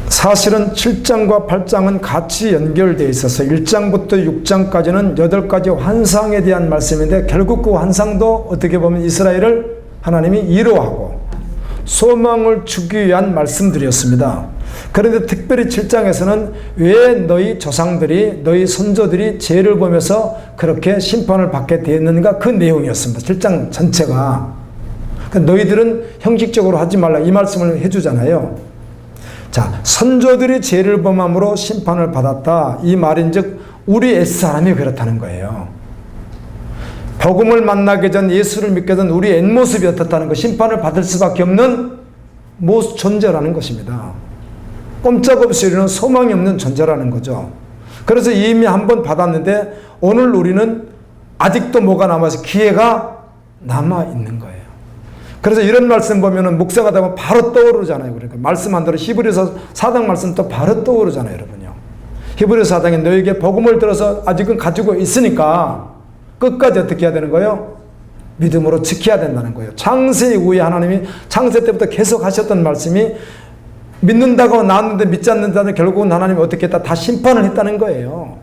사실은 7장과 8장은 같이 연결되어 있어서 1장부터 6장까지는 8가지 환상에 대한 말씀인데, 결국 그 환상도 어떻게 보면 이스라엘을 하나님이 위로하고 소망을 주기 위한 말씀들이었습니다. 그런데 특별히 7장에서는 왜 너희 조상들이, 너희 선조들이 죄를 보면서 그렇게 심판을 받게 되었는가, 그 내용이었습니다. 7장 전체가. 너희들은 형식적으로 하지 말라, 이 말씀을 해주잖아요. 자, 선조들이 죄를 범함으로 심판을 받았다, 이 말인즉 우리 옛사람이 그렇다는 거예요. 복음을 만나기 전, 예수를 믿기 전 우리 옛모습이 어떻다는 거, 심판을 받을 수밖에 없는 존재라는 것입니다. 꼼짝없이 우리는 소망이 없는 존재라는 거죠. 그래서 이미 한번 받았는데 오늘 우리는 아직도 뭐가 남아서 기회가 남아있는 거예요. 그래서 이런 말씀 보면은 묵상하다 보면 바로 떠오르잖아요. 그러니까 말씀한 대로 히브리서 4장 말씀 또 바로 떠오르잖아요, 여러분요. 히브리서 4장에 너에게 복음을 들어서 아직은 가지고 있으니까 끝까지 어떻게 해야 되는 거예요? 믿음으로 지켜야 된다는 거예요. 창세 이후에 하나님이 창세 때부터 계속 하셨던 말씀이, 믿는다고 나왔는데 믿지 않는다는, 결국은 하나님이 어떻게 했다? 다 심판을 했다는 거예요.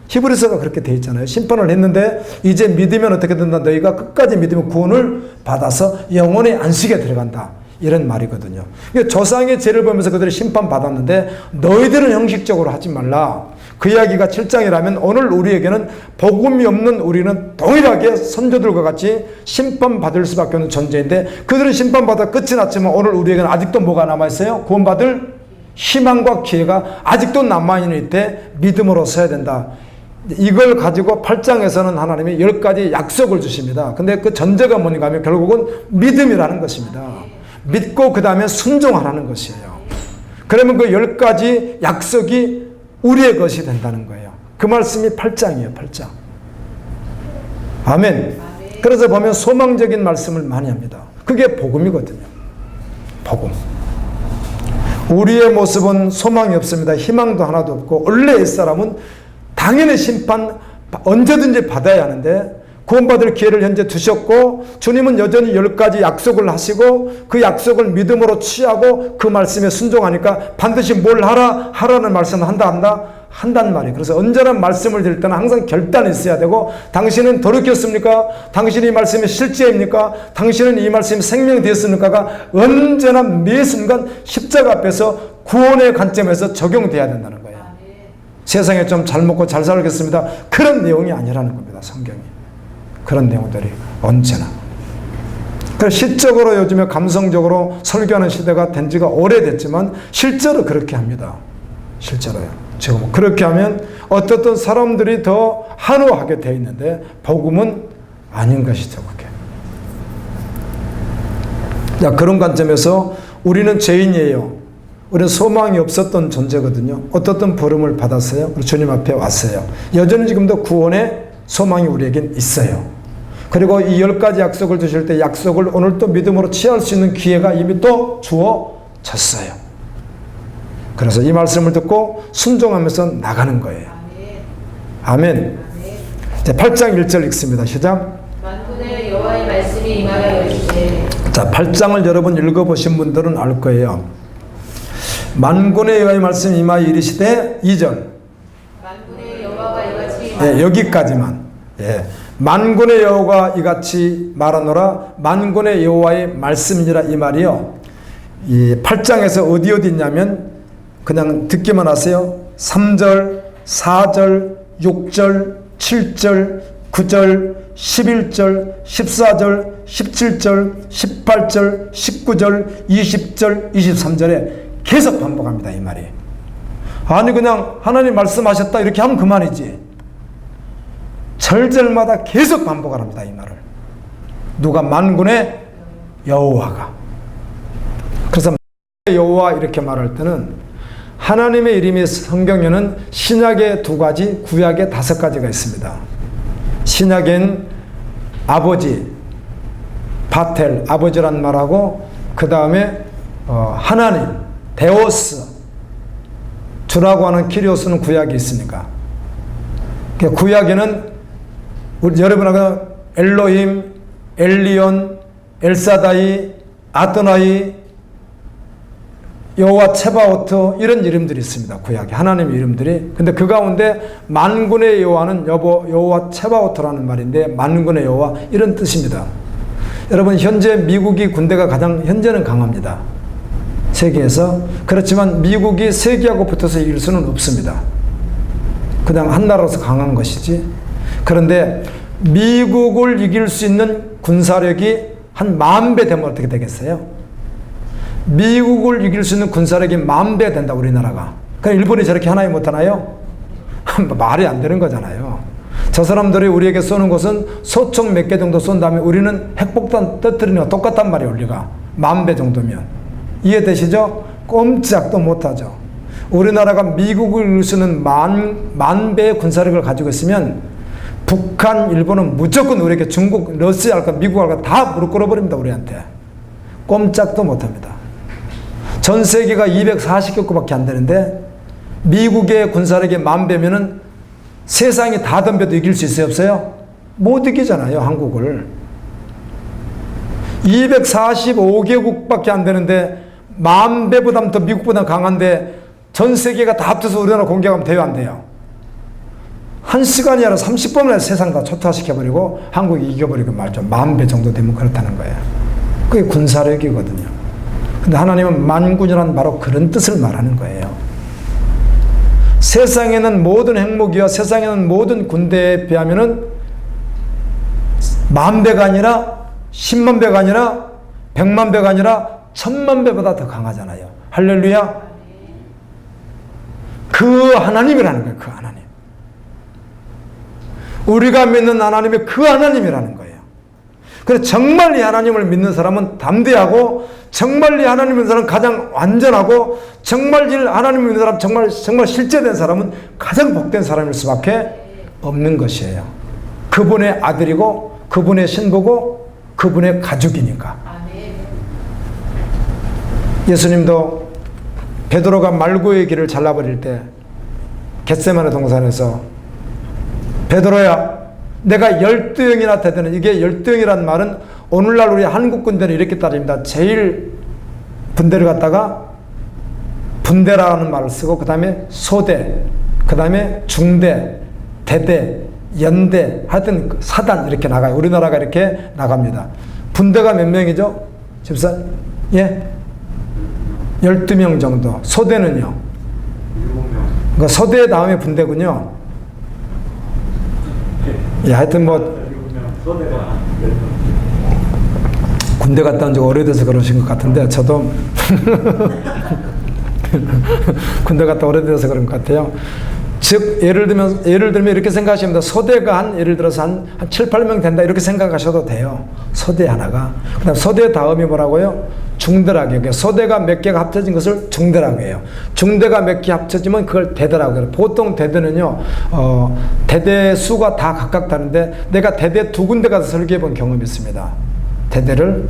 히브리서가 그렇게 되어 있잖아요. 심판을 했는데 이제 믿으면 어떻게 된다? 너희가 끝까지 믿으면 구원을 받아서 영원의 안식에 들어간다, 이런 말이거든요. 조상의 죄를 보면서 그들이 심판받았는데 너희들은 형식적으로 하지 말라, 그 이야기가 7장이라면 오늘 우리에게는 복음이 없는 우리는 동일하게 선조들과 같이 심판받을 수밖에 없는 존재인데, 그들은 심판받아 끝이 났지만 오늘 우리에게는 아직도 뭐가 남아있어요? 구원받을 희망과 기회가 아직도 남아있는 때 믿음으로 서야 된다. 이걸 가지고 8장에서는 하나님이 10가지 약속을 주십니다. 근데 그 전제가 뭔가 하면 결국은 믿음이라는 것입니다. 믿고 그 다음에 순종하라는 것이에요. 그러면 그 10가지 약속이 우리의 것이 된다는 거예요. 그 말씀이 8장이에요. 8장. 아멘. 그래서 보면 소망적인 말씀을 많이 합니다. 그게 복음이거든요. 복음. 우리의 모습은 소망이 없습니다. 희망도 하나도 없고, 원래 옛사람은 당연히 심판 언제든지 받아야 하는데 구원받을 기회를 현재 두셨고, 주님은 여전히 10가지 약속을 하시고 그 약속을 믿음으로 취하고 그 말씀에 순종하니까 반드시 뭘 하라는 말씀을 한단 말이에요. 그래서 언제나 말씀을 드릴 때는 항상 결단이 있어야 되고, 당신은 돌이켰습니까? 당신이 이 말씀이 실제입니까? 당신은 이 말씀이 생명이 되었습니까가 언제나 매 순간 십자가 앞에서 구원의 관점에서 적용돼야 된다는 거예요. 세상에 좀 잘 먹고 잘 살겠습니다, 그런 내용이 아니라는 겁니다. 성경이 그런 내용들이 언제나. 그래서 시적으로 요즘에 감성적으로 설교하는 시대가 된 지가 오래됐지만 실제로 그렇게 합니다. 실제로요. 지금 그렇게 하면 어떻든 사람들이 더 한우하게 되어 있는데 복음은 아닌 것이죠. 그게. 자, 그런 관점에서 우리는 죄인이에요. 우리는 소망이 없었던 존재거든요. 어떻든 부름을 받았어요. 주님 앞에 왔어요. 여전히 지금도 구원의 소망이 우리에겐 있어요. 그리고 이 10가지 약속을 주실 때 약속을 오늘 또 믿음으로 취할 수 있는 기회가 이미 또 주어졌어요. 그래서 이 말씀을 듣고 순종하면서 나가는 거예요. 아멘. 자, 8장 1절 읽습니다. 시작. 만군의 여호와의 말씀이 임하여 이르시되. 자, 8장을 여러분 읽어보신 분들은 알 거예요. 만군의 여호와의 말씀이 임하여 이르시되, 2절. 만군의 여호와가 이같이 예, 여기까지만. 예. 만군의 여호와가 이같이 말하노라. 만군의 여호와의 말씀이니라, 이 말이요. 이 8장에서 어디 있냐면 그냥 듣기만 하세요. 3절, 4절, 6절, 7절, 9절, 11절, 14절, 17절, 18절, 19절, 20절, 23절에 계속 반복합니다. 이 말이. 아니 그냥 하나님 말씀하셨다 이렇게 하면 그만이지. 절절마다 계속 반복을 합니다. 이 말을. 누가? 만군의 여호와가. 그래서 여호와 이렇게 말할 때는 하나님의 이름이 성경에는 신약에 2가지, 구약에 5가지가 있습니다. 신약엔 아버지, 바텔, 아버지란 말하고, 그 다음에 하나님, 데오스, 주라고 하는 키리오스는 구약이 있으니까. 구약에는 여러분하고 엘로힘, 엘리온, 엘사다이, 아도나이, 여호와 체바오트 이런 이름들이 있습니다. 구약에 하나님의 이름들이. 근데 그 가운데 만군의 여호와는 여호와 체바오트라는 말인데 만군의 여호와 이런 뜻입니다. 여러분 현재 미국이 군대가 가장 현재는 강합니다. 세계에서. 그렇지만 미국이 세계하고 붙어서 이길 수는 없습니다. 그냥 한 나라로서 강한 것이지. 그런데 미국을 이길 수 있는 군사력이 한 10,000배 되면 어떻게 되겠어요? 미국을 이길 수 있는 군사력이 10,000배 된다 우리나라가. 그럼 일본이 저렇게 하나에 못하나요? 말이 안 되는 거잖아요. 저 사람들이 우리에게 쏘는 것은 소총 몇 개 정도 쏜 다음에 우리는 핵폭탄 터뜨리는 거 똑같단 말이에요. 우리가 10,000배 정도면. 이해되시죠? 꼼짝도 못하죠. 우리나라가 미국을 이길 수 있는 10,000배의 군사력을 가지고 있으면 북한, 일본은 무조건 우리에게 중국, 러시아 할까 미국 할까 다 무릎 꿇어버립니다. 우리한테. 꼼짝도 못합니다. 전 세계가 240개국밖에 안 되는데 미국의 군사력이 10,000배면은 세상이 다 덤벼도 이길 수 있어요? 없어요? 못 이기잖아요. 한국을. 245개국밖에 안 되는데 10,000배보다 더 미국보다 강한데 전 세계가 다 합쳐서 우리나라 공격하면 돼요? 안 돼요? 1시간이 아니라 30분을 세상 다 초토화시켜버리고 한국이 이겨버리고 말죠. 10,000배 정도 되면 그렇다는 거예요. 그게 군사력이거든요. 근데 하나님은 만군이란 바로 그런 뜻을 말하는 거예요. 세상에는 모든 핵무기와 세상에는 모든 군대에 비하면은 10,000배가 아니라 100,000배가 아니라 100,000배가 아니라 1,000,000배보다 더 강하잖아요. 할렐루야. 그 하나님이라는 거예요. 그 하나님. 우리가 믿는 하나님이 그 하나님이라는 거예요. 그래서 정말 이 하나님을 믿는 사람은 담대하고 정말 이 하나님을 믿는 사람은 가장 완전하고 정말 이 하나님을 믿는 사람 정말 실제된 사람은 가장 복된 사람일 수밖에 없는 것이에요. 그분의 아들이고 그분의 신부고 그분의 가족이니까. 예수님도 베드로가 말구의 길을 잘라버릴 때 겟세마네 동산에서 베드로야 내가 12형이나 되드는 이게 12형이라는 말은 오늘날 우리 한국 군대는 이렇게 따집니다. 제일 분대를 갖다가 분대라는 말을 쓰고 그 다음에 소대, 그 다음에 중대, 대대, 연대 하여튼 사단 이렇게 나가요. 우리나라가 이렇게 나갑니다. 분대가 몇 명이죠? 집사? 예? 12명 정도. 소대는요? 7명. 그러니까 소대 다음에 분대군요. 예, 하여튼 군대 갔다 온 지 오래돼서 그러신 것 같은데 저도 군대 갔다 오래돼서 그런 것 같아요. 즉 예를 들면 이렇게 생각하시면 됩니다. 소대가 한 예를 들어서 한 7, 8명 된다 이렇게 생각하셔도 돼요. 소대 하나가. 그다음 소대 다음이 뭐라고요? 중대라고 해요. 소대가 몇 개가 합쳐진 것을 중대라고 해요. 중대가 몇 개 합쳐지면 그걸 대대라고 해요. 보통 대대는요, 대대 수가 다 각각 다른데 내가 대대 2군데 가서 설교해 본 경험이 있습니다. 대대를.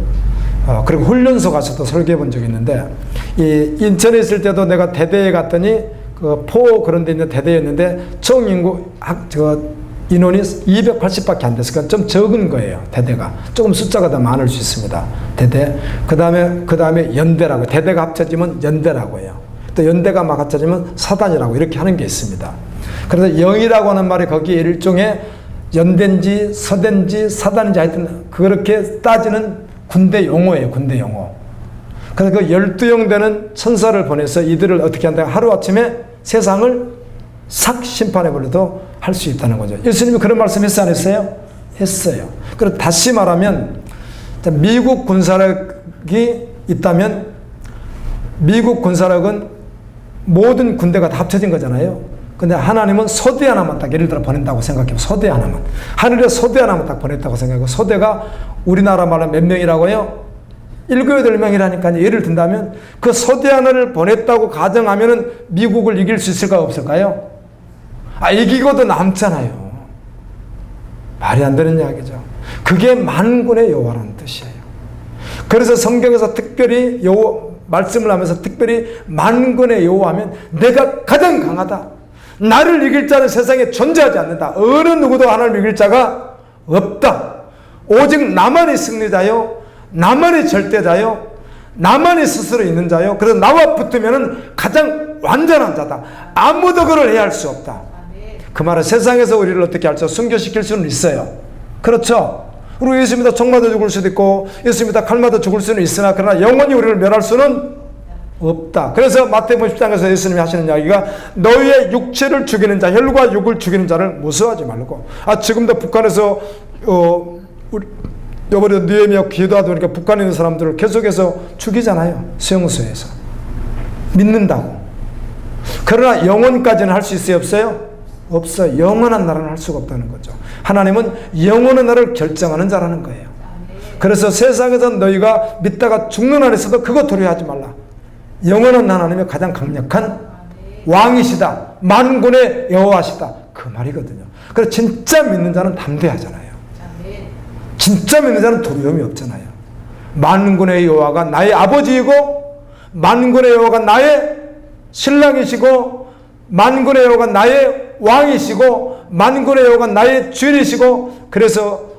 그리고 훈련소 가서도 설교해 본 적이 있는데, 이 인천에 있을 때도 내가 대대에 갔더니 그 포 그런 데 있는 대대였는데 총 인구 인원이 280밖에 안 됐으니까 좀 적은 거예요. 대대가 조금 숫자가 더 많을 수 있습니다. 대대. 그 다음에 연대라고. 대대가 합쳐지면 연대라고 해요. 또 연대가 막 합쳐지면 사단이라고 이렇게 하는 게 있습니다. 그래서 영이라고 하는 말이 거기에 일종의 연대인지 서대인지 사단인지 하여튼 그렇게 따지는 군대 용어예요. 군대 용어. 그래서 그 12형 되는 천사를 보내서 이들을 어떻게 한다? 하루아침에 세상을 싹 심판해버려도 할 수 있다는 거죠. 예수님이 그런 말씀 했어요? 안 했어요? 했어요. 그리고 다시 말하면 미국 군사력이 있다면 미국 군사력은 모든 군대가 다 합쳐진 거잖아요. 근데 하나님은 소대 하나만 딱 예를 들어 보낸다고 생각해요. 소대 하나만. 하늘에 소대 하나만 딱 보냈다고 생각하고 소대가 우리나라 말로 몇 명이라고요? 7, 8명이라니까 예를 든다면 그 소대 하나를 보냈다고 가정하면은 미국을 이길 수 있을까요? 없을까요? 이기고도 남잖아요. 말이 안 되는 이야기죠. 그게 만군의 여호와라는 뜻이에요. 그래서 성경에서 특별히 말씀을 하면서 특별히 만군의 여호와하면 내가 가장 강하다. 나를 이길 자는 세상에 존재하지 않는다. 어느 누구도 하나님을 이길 자가 없다. 오직 나만이 승리자요. 나만이 절대자요. 나만이 스스로 있는 자요. 그래서 나와 붙으면 가장 완전한 자다. 아무도 그를 해할 수 없다. 그 말은 세상에서 우리를 어떻게 할지 순교시킬 수는 있어요. 그렇죠? 우리 예수 믿어 총 맞아 죽을 수도 있고 예수 믿어 칼 맞아 죽을 수는 있으나 그러나 영원히 우리를 멸할 수는 없다. 그래서 마태복음 10장에서 예수님이 하시는 이야기가 너희의 육체를 죽이는 자, 혈과 육을 죽이는 자를 무서워하지 말고. 지금도 북한에서 우리 요번에 느헤미야 기도하다 보니까 북한에 있는 사람들을 계속해서 죽이잖아요. 수용소에서. 믿는다고. 그러나 영원까지는 할 수 있어요? 없어요? 없어요. 영원한 나라는 할 수가 없다는 거죠. 하나님은 영원한 나라를 결정하는 자라는 거예요. 그래서 세상에서 너희가 믿다가 죽는 안에서도 그거 두려워하지 말라. 영원한 하나님의 가장 강력한 왕이시다. 만군의 여호와시다. 그 말이거든요. 그래서 진짜 믿는 자는 담대하잖아요. 진짜 믿는 자는 두려움이 없잖아요. 만군의 여호와가 나의 아버지이고 만군의 여호와가 나의 신랑이시고 만군의 여호와가 나의 왕이시고 만군의 여호와가 나의 주인이시고 그래서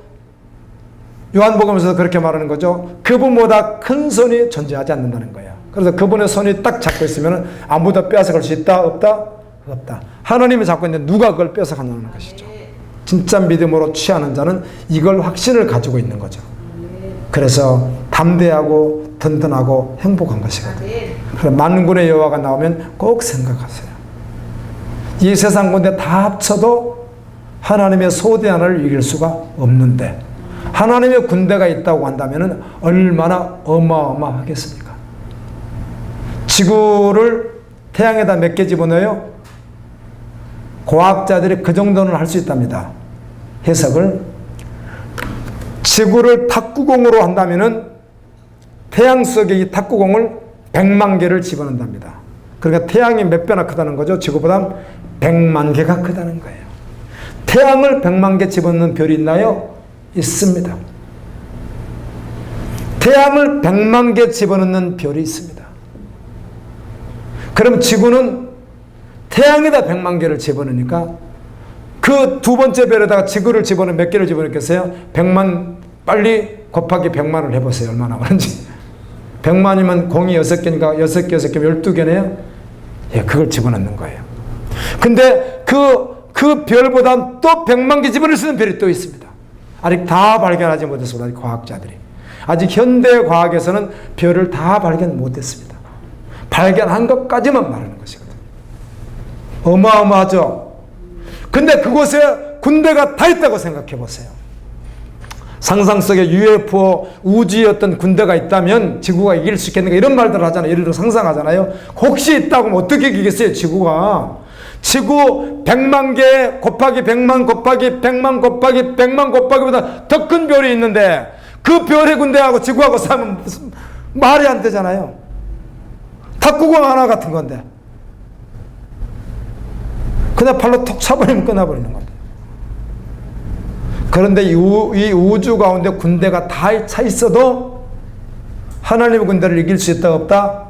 요한복음에서 그렇게 말하는 거죠. 그분보다 큰 손이 존재하지 않는다는 거예요. 그래서 그분의 손이 딱 잡고 있으면 아무도 빼앗아갈 수 있다? 없다? 없다. 하나님이 잡고 있는데 누가 그걸 뺏어가냐는 것이죠. 진짜 믿음으로 취하는 자는 이걸 확신을 가지고 있는 거죠. 그래서 담대하고 든든하고 행복한 것이거든요. 그래서 만군의 여호와가 나오면 꼭 생각하세요. 이 세상 군대 다 합쳐도 하나님의 소대 하나를 이길 수가 없는데 하나님의 군대가 있다고 한다면 얼마나 어마어마하겠습니까? 지구를 태양에다 몇 개 집어넣어요? 과학자들이 그 정도는 할 수 있답니다. 해석을. 지구를 탁구공으로 한다면은 태양 속에 이 탁구공을 100만 개를 집어넣는답니다. 그러니까 태양이 몇 배나 크다는 거죠? 지구보다 100만 개가 크다는 거예요. 태양을 100만 개 집어넣는 별이 있나요? 있습니다. 태양을 100만 개 집어넣는 별이 있습니다. 그럼 지구는 태양에다 100만 개를 집어넣으니까 그 두 번째 별에다가 지구를 집어넣으면 몇 개를 집어넣겠어요? 100만 빨리 곱하기 100만을 해보세요. 얼마나 많은지. 100만이면 공이 6개니까 6개, 6개, 12개네요. 예, 그걸 집어넣는 거예요. 근데 그 별보다 또 100만 개 집어넣을 수 있는 별이 또 있습니다. 아직 다 발견하지 못했습니다. 아직 과학자들이. 아직 현대 과학에서는 별을 다 발견 못했습니다. 발견한 것까지만 말하는 것이거든요. 어마어마하죠. 근데 그곳에 군대가 다 있다고 생각해 보세요. 상상 속에 UFO 우주의 어떤 군대가 있다면 지구가 이길 수 있겠는가 이런 말들을 하잖아요. 예를 들어 상상하잖아요. 혹시 있다고 하면 어떻게 이기겠어요? 지구가. 지구 100만 개 곱하기 100만 곱하기 100만 곱하기 100만 곱하기보다 더 큰 별이 있는데 그 별의 군대하고 지구하고 싸우면 말이 안 되잖아요. 탁구공 하나 같은 건데 그냥 발로 톡 차버리면 끝나버리는 겁니다. 그런데 이 우주 가운데 군대가 다 차 있어도 하나님의 군대를 이길 수 있다 없다?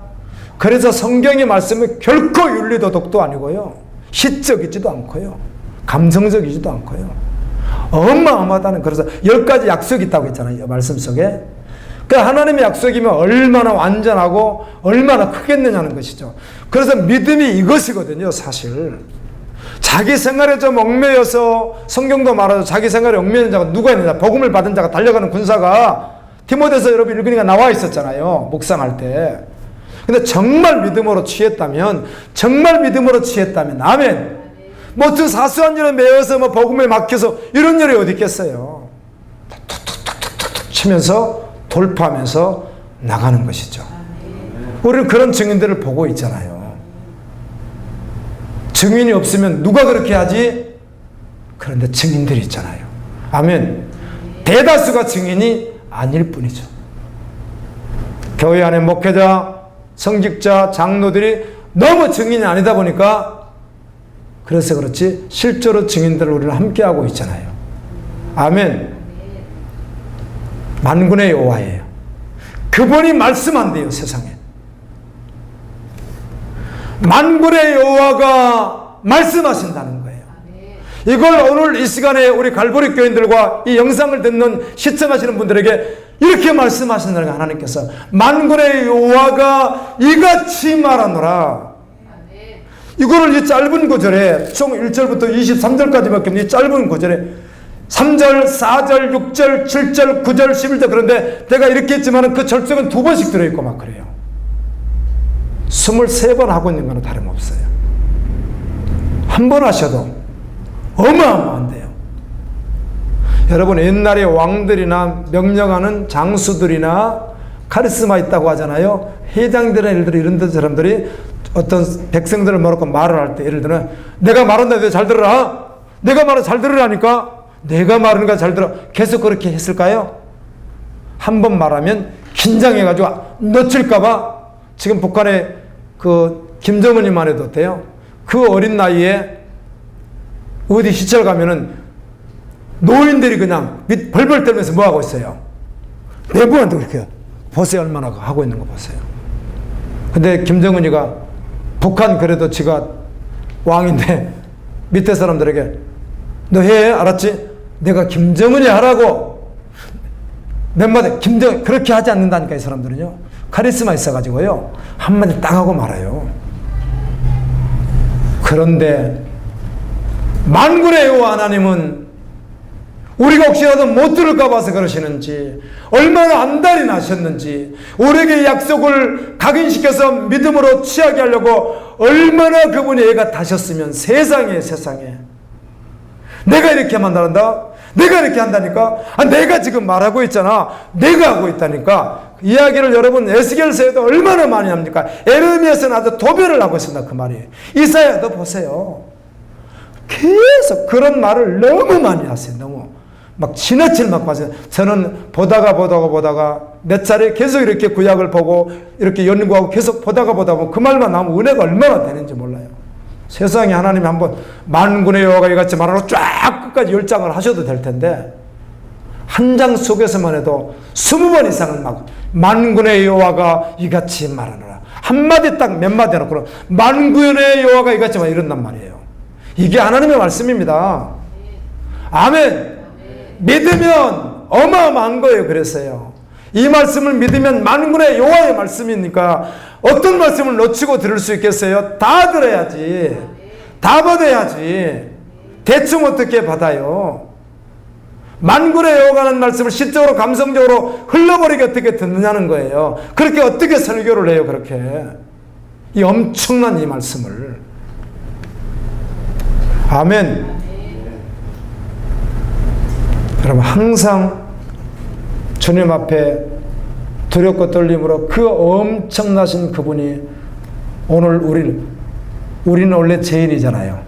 그래서 성경의 말씀은 결코 윤리도덕도 아니고요. 시적이지도 않고요. 감성적이지도 않고요. 어마어마하다는, 그래서 10가지 약속이 있다고 했잖아요. 말씀 속에. 그 하나님의 약속이면 얼마나 완전하고 얼마나 크겠느냐는 것이죠. 그래서 믿음이 이것이거든요. 사실. 자기 생활에 좀 얽매여서, 성경도 말하죠. 자기 생활에 얽매이는 자가 누가 있느냐. 복음을 받은 자가 달려가는 군사가 디모데서 여러분 읽으니까 나와 있었잖아요. 묵상할 때. 근데 정말 믿음으로 취했다면, 아멘. 뭐 어떤 사소한 일에 매여서 뭐 복음에 막혀서 이런 일이 어디 있겠어요. 툭툭툭툭툭 치면서 돌파하면서 나가는 것이죠. 우리는 그런 증인들을 보고 있잖아요. 증인이 없으면 누가 그렇게 하지? 그런데 증인들이 있잖아요. 아멘. 대다수가 증인이 아닐 뿐이죠. 교회 안에 목회자, 성직자, 장로들이 너무 증인이 아니다 보니까, 그래서 그렇지 실제로 증인들을 우리는 함께하고 있잖아요. 아멘. 만군의 여호와예요. 그분이 말씀한대요. 세상에 만군의 여호와가 말씀하신다는 거예요. 이걸 오늘 이 시간에 우리 갈보리 교인들과 이 영상을 듣는 시청하시는 분들에게 이렇게 말씀하신다는 거예요. 하나님께서 만군의 여호와가 이같이 말하노라. 이거를 이 짧은 구절에 총 1절부터 23절까지밖에 없는 이 짧은 구절에 3절, 4절, 6절, 7절, 9절, 11절 그런데 내가 이렇게 했지만 그 절정은 2번씩 들어있고 막 그래요. 23번 하고 있는 거는 다름없어요. 한 번 하셔도 어마어마한데요. 여러분 옛날에 왕들이나 명령하는 장수들이나 카리스마 있다고 하잖아요. 회장들이나 예를 들어 이런 사람들이 어떤 백성들을 모르고 말을 할 때 예를 들어 내가 말한다 잘 들어라. 내가 말을 잘 들으라니까. 내가 말하는 거 잘 들어. 계속 그렇게 했을까요? 한 번 말하면 긴장해가지고 놓칠까봐 지금 북한의 그 김정은이만 해도 어때요? 그 어린 나이에 어디 시찰 가면은 노인들이 그냥 벌벌 떨면서 뭐 하고 있어요? 내부한테 그렇게 보세요. 얼마나 하고 있는 거 보세요. 근데 김정은이가 북한 그래도 지가 왕인데 밑에 사람들에게 너 해? 알았지? 내가 김정은이 하라고 몇 마디 김정은 그렇게 하지 않는다니까 이 사람들은요. 카리스마 있어가지고요. 한마디 딱 하고 말아요. 그런데 만군의 여호와 하나님은 우리가 혹시라도 못 들을까 봐서 그러시는지 얼마나 안달이 나셨는지 우리에게 약속을 각인시켜서 믿음으로 취하게 하려고 얼마나 그분이 애가 타셨으면 세상에 내가 이렇게 만난다? 내가 이렇게 한다니까? 내가 지금 말하고 있잖아. 내가 하고 있다니까. 이야기를 여러분 에스겔서에도 얼마나 많이 합니까? 에르미야서는 아주 도배를 하고 있습니다. 그 말이. 이사야도 보세요. 계속 그런 말을 너무 많이 하세요. 너무. 막 지나칠 막 봐서 저는 보다가 몇 차례 계속 이렇게 구약을 보고 이렇게 연구하고 계속 보다가 그 말만 나오면 은혜가 얼마나 되는지 몰라요. 세상에 하나님이 한번 만군의 여호와가 이같이 말하고 쫙 끝까지 10장을 하셔도 될 텐데 한 장 속에서만 해도 20번 이상은 막 만군의 여호와가 이같이 말하노라. 한마디 딱 몇 마디 해놓고 만군의 여호와가 이같이 말 이런단 말이에요. 이게 하나님의 말씀입니다. 아멘. 믿으면 어마어마한 거예요. 그랬어요. 이 말씀을 믿으면 만군의 여호와의 말씀이니까 어떤 말씀을 놓치고 들을 수 있겠어요? 다 들어야지. 다 받아야지. 대충 어떻게 받아요? 만군의 여호와가 하는 말씀을 시적으로 감성적으로 흘러버리게 어떻게 듣느냐는 거예요. 그렇게 어떻게 설교를 해요? 그렇게 이 엄청난 이 말씀을. 아멘. 여러분 항상 주님 앞에 두렵고 떨림으로 그 엄청나신 그분이 오늘 우리는 원래 죄인이잖아요.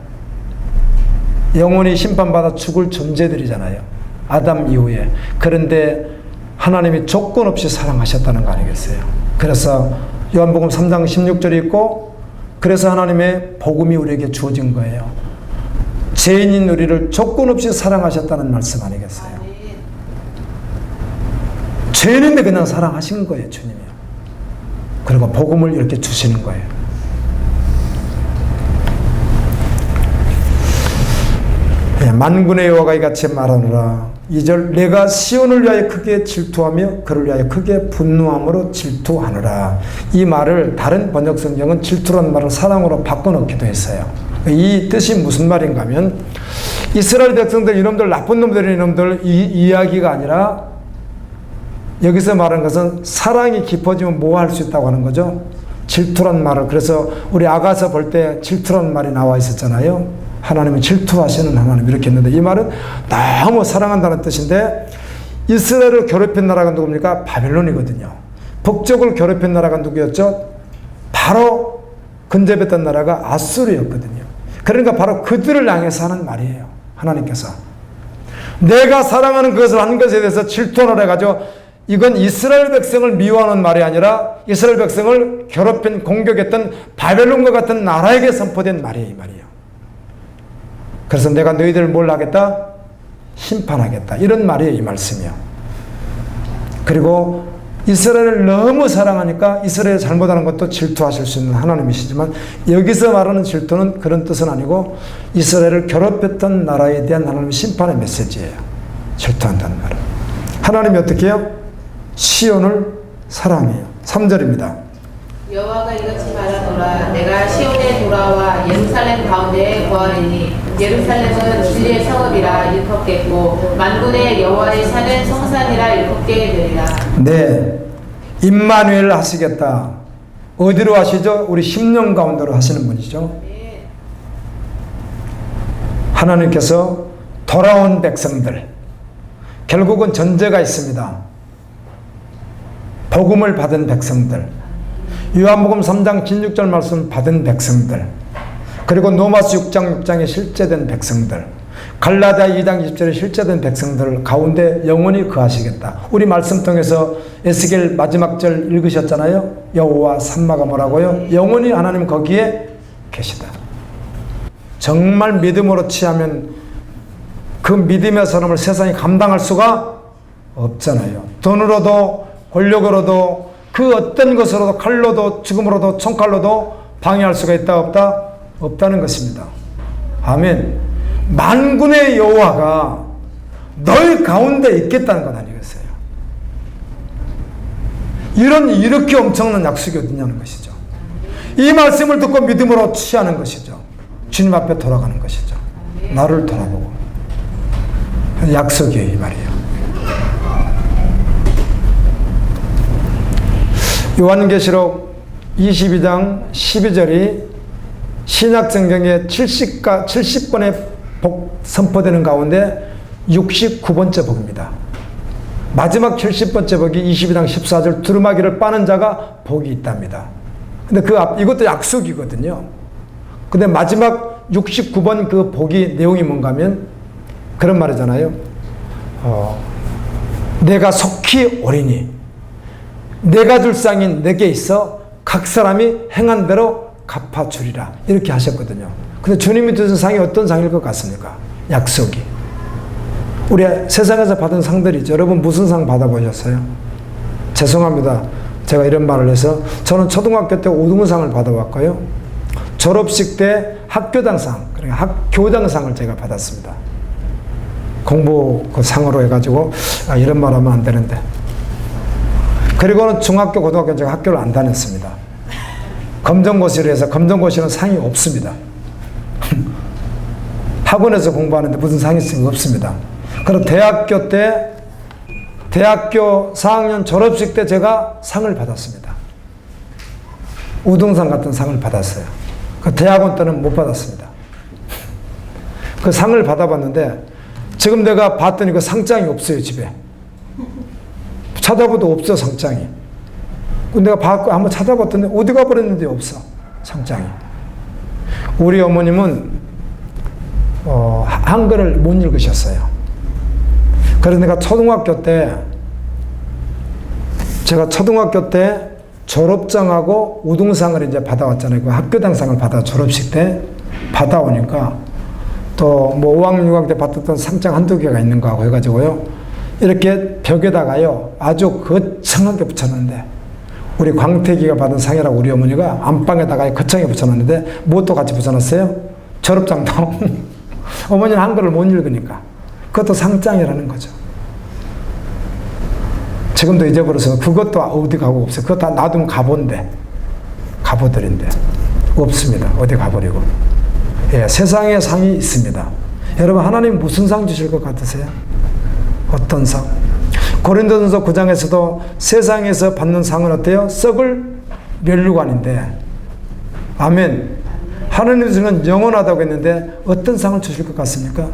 영원히 심판받아 죽을 존재들이잖아요. 아담 이후에. 그런데 하나님이 조건 없이 사랑하셨다는 거 아니겠어요? 그래서 요한복음 3장 16절이 있고 그래서 하나님의 복음이 우리에게 주어진 거예요. 죄인인 우리를 조건 없이 사랑하셨다는 말씀 아니겠어요? 죄인인데 그냥 사랑하신 거예요, 주님이요. 그리고 복음을 이렇게 주시는 거예요. 만군의 여호와가 이같이 말하노라. 2절 내가 시온을 위하여 크게 질투하며 그를 위하여 크게 분노함으로 질투하노라. 이 말을 다른 번역 성경은 질투라는 말을 사랑으로 바꿔놓기도 했어요. 이 뜻이 무슨 말인가 하면 이스라엘 백성들 이놈들 나쁜 놈들 이놈들 이 이야기가 아니라 여기서 말하는 것은 사랑이 깊어지면 뭐 할 수 있다고 하는 거죠. 질투란 말을 그래서 우리 아가서 볼 때 질투란 말이 나와 있었잖아요. 하나님은 질투하시는 하나님 이렇게 했는데 이 말은 너무 사랑한다는 뜻인데 이스라엘을 괴롭힌 나라가 누굽니까? 바벨론이거든요. 북쪽을 괴롭힌 나라가 누구였죠? 바로 근접했던 나라가 아수르였거든요. 그러니까 바로 그들을 향해서 하는 말이에요. 하나님께서 내가 사랑하는 그것을 한 것에 대해서 질투를 해가지고 이건 이스라엘 백성을 미워하는 말이 아니라 이스라엘 백성을 괴롭힌 공격했던 바벨론과 같은 나라에게 선포된 말이에요. 이 말이에요. 그래서 내가 너희들을 뭘 하겠다? 심판하겠다. 이런 말이에요. 이 말씀이요. 그리고 이스라엘을 너무 사랑하니까 이스라엘 잘못하는 것도 질투하실 수 있는 하나님이시지만 여기서 말하는 질투는 그런 뜻은 아니고 이스라엘을 괴롭혔던 나라에 대한 하나님의 심판의 메시지예요. 질투한다는 말은. 하나님이 어떻게 해요? 시온을 사랑해요. 3절입니다. 여호와가 이같이 말하노라. 내가 시온에 돌아와 예루살렘 가운데에 거하리니 예루살렘은 진리의 성읍이라 일컫겠고 만군의 여호와의 산은 성산이라 일컫게 되리라. 네, 임마누엘 하시겠다. 어디로 하시죠? 우리 심령 가운데로 하시는 분이죠. 네. 하나님께서 돌아온 백성들, 결국은 전제가 있습니다. 복음을 받은 백성들, 요한복음 3장 16절 말씀 받은 백성들, 그리고 로마서 6장 6장에 실제된 백성들, 갈라디아 2장 20절에 실제된 백성들 가운데 영원히 거하시겠다. 우리 말씀 통해서 에스겔 마지막 절 읽으셨잖아요. 여호와 산마가 뭐라고요? 영원히 하나님 거기에 계시다. 정말 믿음으로 취하면 그 믿음의 사람을 세상이 감당할 수가 없잖아요. 돈으로도 권력으로도 그 어떤 것으로도 칼로도 죽음으로도 총칼로도 방해할 수가 있다 없다? 없다는 것입니다. 아멘. 만군의 여호와가 너희 가운데 있겠다는 것 아니겠어요? 이렇게 엄청난 약속이 어디냐는 것이죠. 이 말씀을 듣고 믿음으로 취하는 것이죠. 주님 앞에 돌아가는 것이죠. 나를 돌아보고. 약속이에요, 이 말이에요. 요한계시록 22장 12절이 신약성경에 70번의 복 선포되는 가운데 69번째 복입니다. 마지막 70번째 복이 22장 14절 두루마기를 빠는 자가 복이 있답니다. 근데 이것도 약속이거든요. 근데 마지막 69번 그 복이 내용이 뭔가 하면 그런 말이잖아요. 내가 속히 오리니 내가 줄 상인 내게 있어 각 사람이 행한 대로 갚아주리라. 이렇게 하셨거든요. 근데 주님이 주신 상이 어떤 상일 것 같습니까? 약속이. 우리 세상에서 받은 상들이죠. 여러분 무슨 상 받아보셨어요? 죄송합니다. 제가 이런 말을 해서 저는 초등학교 때 5등상을 받아왔고요. 졸업식 때 학교당상, 그러니까 학교장상을 제가 받았습니다. 공부 그 상으로 해가지고 이런 말 하면 안 되는데. 그리고는 중학교, 고등학교 제가 학교를 안 다녔습니다. 검정고시를 해서 검정고시는 상이 없습니다. 학원에서 공부하는데 무슨 상이 있으면 없습니다. 그리고 대학교 때 대학교 4학년 졸업식 때 제가 상을 받았습니다. 우등상 같은 상을 받았어요. 그 대학원 때는 못 받았습니다. 그 상을 받아봤는데 지금 내가 봤더니 그 상장이 없어요, 집에. 찾아봐도 없어, 상장이. 내가 받고 한번 찾아봤더니 어디 가버렸는데 없어, 상장이. 우리 어머님은 한글을 못 읽으셨어요. 그래서 내가 제가 초등학교 때 졸업장하고 우등상을 이제 받아왔잖아요. 그 학교당상을 졸업식 때 받아오니까 또 뭐 5학년, 6학년 때 받았던 상장 한두 개가 있는 거하고 해가지고요. 이렇게 벽에다가요, 아주 거창하게 붙였는데, 우리 광택이가 받은 상이라고 우리 어머니가 안방에다가 거창하게 붙여놨는데, 무엇도 같이 붙여놨어요? 졸업장도. 어머니는 한글을 못 읽으니까. 그것도 상장이라는 거죠. 지금도 잊어버려서 그것도 어디 가고 없어요. 그거 다 놔두면 가본데, 가보들인데. 없습니다. 어디 가버리고. 예, 세상에 상이 있습니다. 여러분, 하나님 무슨 상 주실 것 같으세요? 어떤 상? 고린도전서 9장에서도 세상에서 받는 상은 어때요? 썩을 면류관인데, 아멘. 하나님 주시는 영원하다고 했는데 어떤 상을 주실 것 같습니까?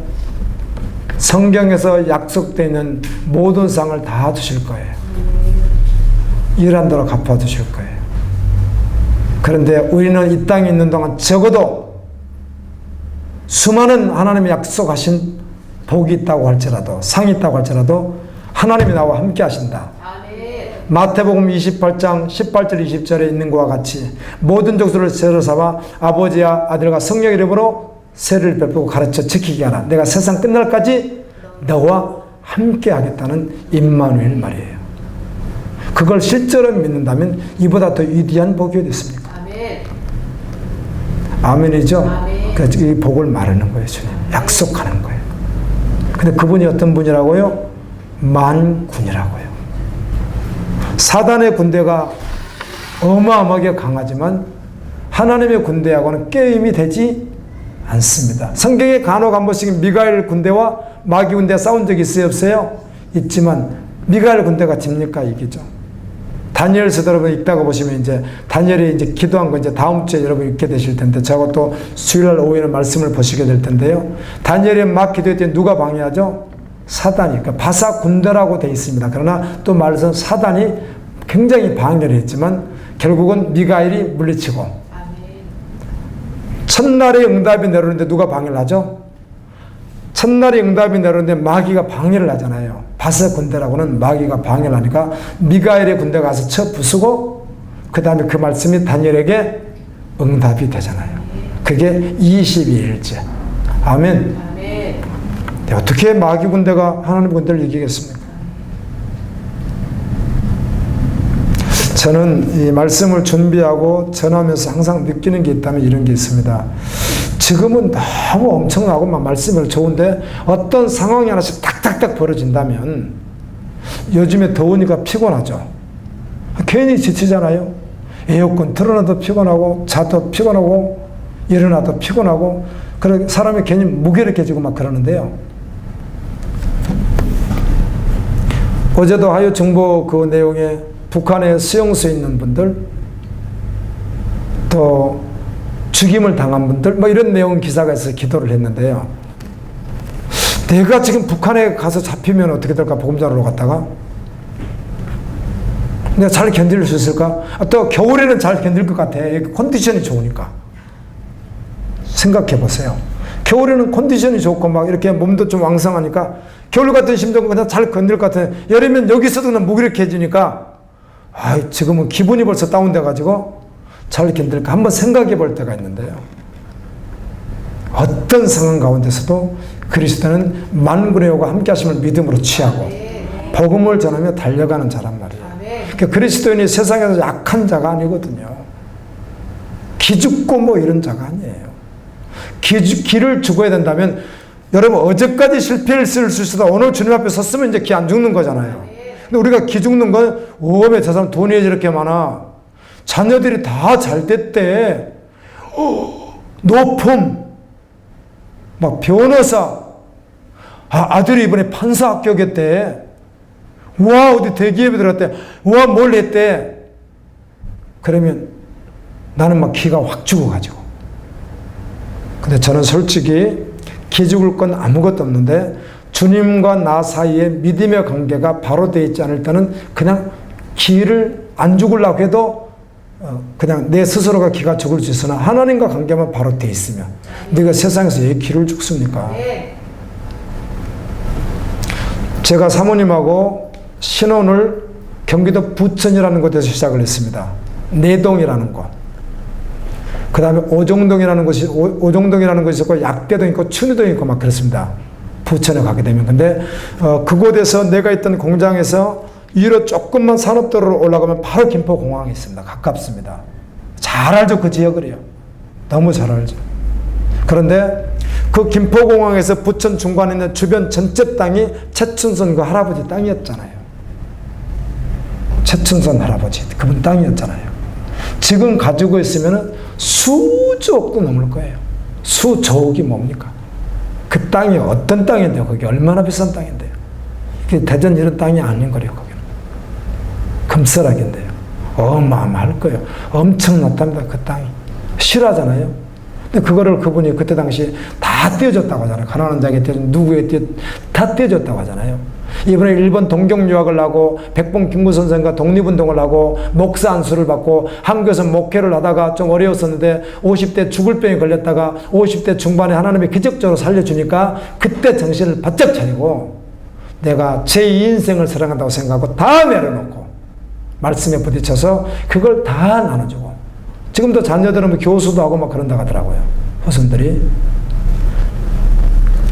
성경에서 약속되어 있는 모든 상을 다 주실 거예요. 일한 대로 갚아주실 거예요. 그런데 우리는 이 땅에 있는 동안 적어도 수많은 하나님이 약속하신 복이 있다고 할지라도, 상이 있다고 할지라도 하나님이 나와 함께 하신다. 마태복음 28장 18절 20절에 있는 것과 같이 모든 족속을 세로 삼아 아버지와 아들과 성령 이름으로 세를 베풀고 가르쳐 지키게 하라. 내가 세상 끝날까지 너와 함께 하겠다는 임마누엘 말이에요. 그걸 실제로 믿는다면 이보다 더 위대한 복이 어디 있습니까? 아멘. 아멘이죠? 아멘. 그래서 이 복을 말하는 거예요. 주님. 약속하는 거예요. 근데 그분이 어떤 분이라고요? 만군이라고요. 사단의 군대가 어마어마하게 강하지만 하나님의 군대하고는 게임이 되지 않습니다. 성경에 간혹 한 번씩 미가엘 군대와 마귀 군대 싸운 적이 있어요, 없어요? 있지만 미가엘 군대가 집니까? 이기죠. 다니엘서 여러분 읽다가 보시면 이제 다니엘이 이제 기도한 거 이제 다음 주에 여러분 읽게 되실 텐데, 저하고 또 수요일 오후에는 말씀을 보시게 될 텐데요. 다니엘이 막 기도할 때 누가 방해하죠? 사단이. 그러니까 바사 군대라고 되어 있습니다. 그러나 또 말해서 사단이 굉장히 방해를 했지만 결국은 미가엘이 물리치고, 첫날에 응답이 내려오는데 누가 방해를 하죠? 첫날에 응답이 내려오는데 마귀가 방해를 하잖아요. 바사 군대라고는 마귀가 방해를 하니까 미가엘의 군대가 가서 쳐 부수고 그 다음에 그 말씀이 다니엘에게 응답이 되잖아요. 그게 22일째. 아멘. 어떻게 마귀 군대가 하나님 군대를 이기겠습니까? 저는 이 말씀을 준비하고 전하면서 항상 느끼는 게 있다면 이런 게 있습니다. 지금은 너무 엄청나고 막 말씀을 좋은데 어떤 상황이 하나씩 탁탁탁 벌어진다면, 요즘에 더우니까 피곤하죠. 괜히 지치잖아요. 에어컨 틀어놔도 피곤하고, 자도 피곤하고, 일어나도 피곤하고, 그래 사람이 괜히 무기력해지고 막 그러는데요. 어제도 하유 정보 그 내용에 북한에 수용소에 있는 분들, 또 죽임을 당한 분들, 뭐 이런 내용 기사가 있어서 기도를 했는데요. 내가 지금 북한에 가서 잡히면 어떻게 될까? 보금자루로 갔다가 내가 잘 견딜 수 있을까? 또 겨울에는 잘 견딜 것 같아. 컨디션이 좋으니까. 생각해 보세요. 겨울에는 컨디션이 좋고 막 이렇게 몸도 좀 왕성하니까 겨울 같은 심정은 그냥 잘 견딜 것 같아. 여름엔 여기서도 그냥 무기력해지니까 지금은 기분이 벌써 다운돼 가지고 잘 견딜까 한번 생각해 볼 때가 있는데요. 어떤 상황 가운데서도 그리스도는 만군의 여호와 함께 하심을 믿음으로 취하고 복음을 전하며 달려가는 자란 말이에요. 그러니까 그리스도인이 세상에서 약한 자가 아니거든요. 기죽고 뭐 이런 자가 아니에요. 기를 죽어야 된다면, 여러분 어제까지 실패했을 수 있어도 오늘 주님 앞에 섰으면 이제 기 안 죽는 거잖아요. 근데 우리가 기 죽는 건, 왜 저 사람 돈이 이렇게 많아? 자녀들이 다 잘 됐대. 높음, 막 변호사, 아들이 이번에 판사 합격했대. 와, 어디 대기업에 들어갔대. 와, 뭘 했대. 그러면 나는 막 기가 확 죽어가지고. 근데 저는 솔직히 기 죽을 건 아무것도 없는데, 주님과 나 사이에 믿음의 관계가 바로 되어 있지 않을 때는 그냥 기를 안 죽으려고 해도 그냥 내 스스로가 기가 죽을 수 있으나, 하나님과 관계만 바로 되어 있으면 네가 세상에서 왜 기를 죽습니까? 제가 사모님하고 신혼을 경기도 부천이라는 곳에서 시작을 했습니다. 내동이라는 곳. 그 다음에 오정동이라는 곳이 있었고, 약대동 있고, 춘희동 있고 막 그렇습니다. 부천에 가게 되면. 근데 그곳에서 내가 있던 공장에서 위로 조금만 산업도로로 올라가면 바로 김포공항이 있습니다. 가깝습니다. 잘 알죠, 그 지역을요. 너무 잘 알죠. 그런데 그 김포공항에서 부천 중간에 있는 주변 전체 땅이 최춘선 그 할아버지 땅이었잖아요. 최춘선 할아버지 그분 땅이었잖아요. 지금 가지고 있으면 수조억도 넘을 거예요. 수조억이 뭡니까? 그 땅이 어떤 땅인데요? 거기 얼마나 비싼 땅인데요? 대전 이런 땅이 아닌 거래요. 거기는 금싸라기인데요. 어마어마할 거예요. 엄청났답니다. 그 땅이. 실하잖아요. 근데 그거를 그분이 그때 당시 다 떼어줬다고 하잖아요. 가난한 자에게 누구에게 다 떼어줬다고 하잖아요. 이번에 일본 동경 유학을 하고 백봉 김구 선생과 독립운동을 하고 목사 안수를 받고 한국에서 목회를 하다가 좀 어려웠었는데 50대 죽을 병에 걸렸다가 50대 중반에 하나님이 기적적으로 살려주니까 그때 정신을 바짝 차리고 내가 제 인생을 사랑한다고 생각하고 다 내려놓고 말씀에 부딪혀서 그걸 다 나눠주고, 지금도 자녀들은 교수도 하고 막 그런다고 하더라고요. 후손들이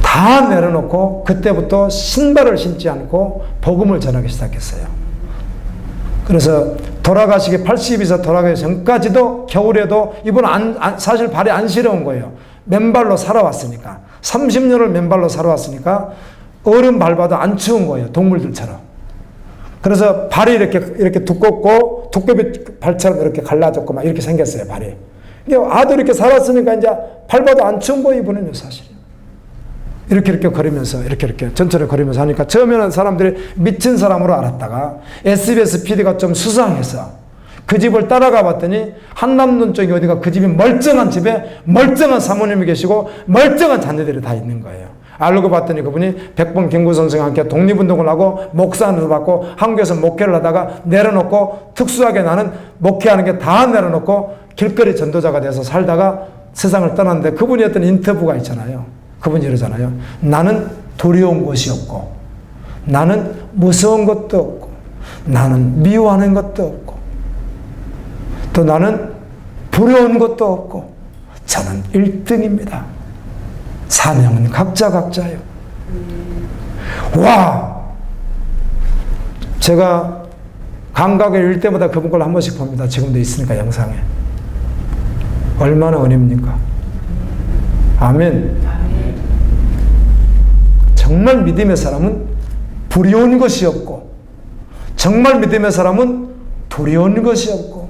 다 내려놓고 그때부터 신발을 신지 않고 복음을 전하기 시작했어요. 그래서 돌아가시기 80이서 돌아가기 전까지도 겨울에도 이분 사실 발이 안 시려운 거예요. 맨발로 살아왔으니까. 30년을 맨발로 살아왔으니까 얼음 밟아도 안 추운 거예요. 동물들처럼. 그래서 발이 이렇게 두껍고 도깨비 발처럼 이렇게 갈라졌고 막 이렇게 생겼어요, 발이. 아도 이렇게 살았으니까 이제 밟아도 안 추운 거예요, 이번에는 사실. 이렇게 걸으면서 이렇게 전철에 걸으면서 하니까 처음에는 사람들이 미친 사람으로 알았다가 SBS PD가 좀 수상해서 그 집을 따라가 봤더니 한남동 쪽에 어디가 그 집이 멀쩡한 집에 멀쩡한 사모님이 계시고 멀쩡한 자녀들이 다 있는 거예요. 알고 봤더니 그분이 백범 김구 선생과 함께 독립운동을 하고 목사안을 받고 한국에서 목회를 하다가 내려놓고 특수하게 나는 목회하는 게 다 내려놓고 길거리 전도자가 돼서 살다가 세상을 떠났는데 그분이 했던 인터뷰가 있잖아요. 그분이 이러잖아요. 나는 두려운 것이 없고 나는 무서운 것도 없고 나는 미워하는 것도 없고 또 나는 부러운 것도 없고 저는 1등입니다. 사명은 각자예요. 와! 제가 감각을 잃을 때마다 그분 걸 한 번씩 봅니다. 지금도 있으니까 영상에. 얼마나 은혜입니까? 아멘. 정말 믿음의 사람은 부러운 것이 없고 정말 믿음의 사람은 두려운 것이 없고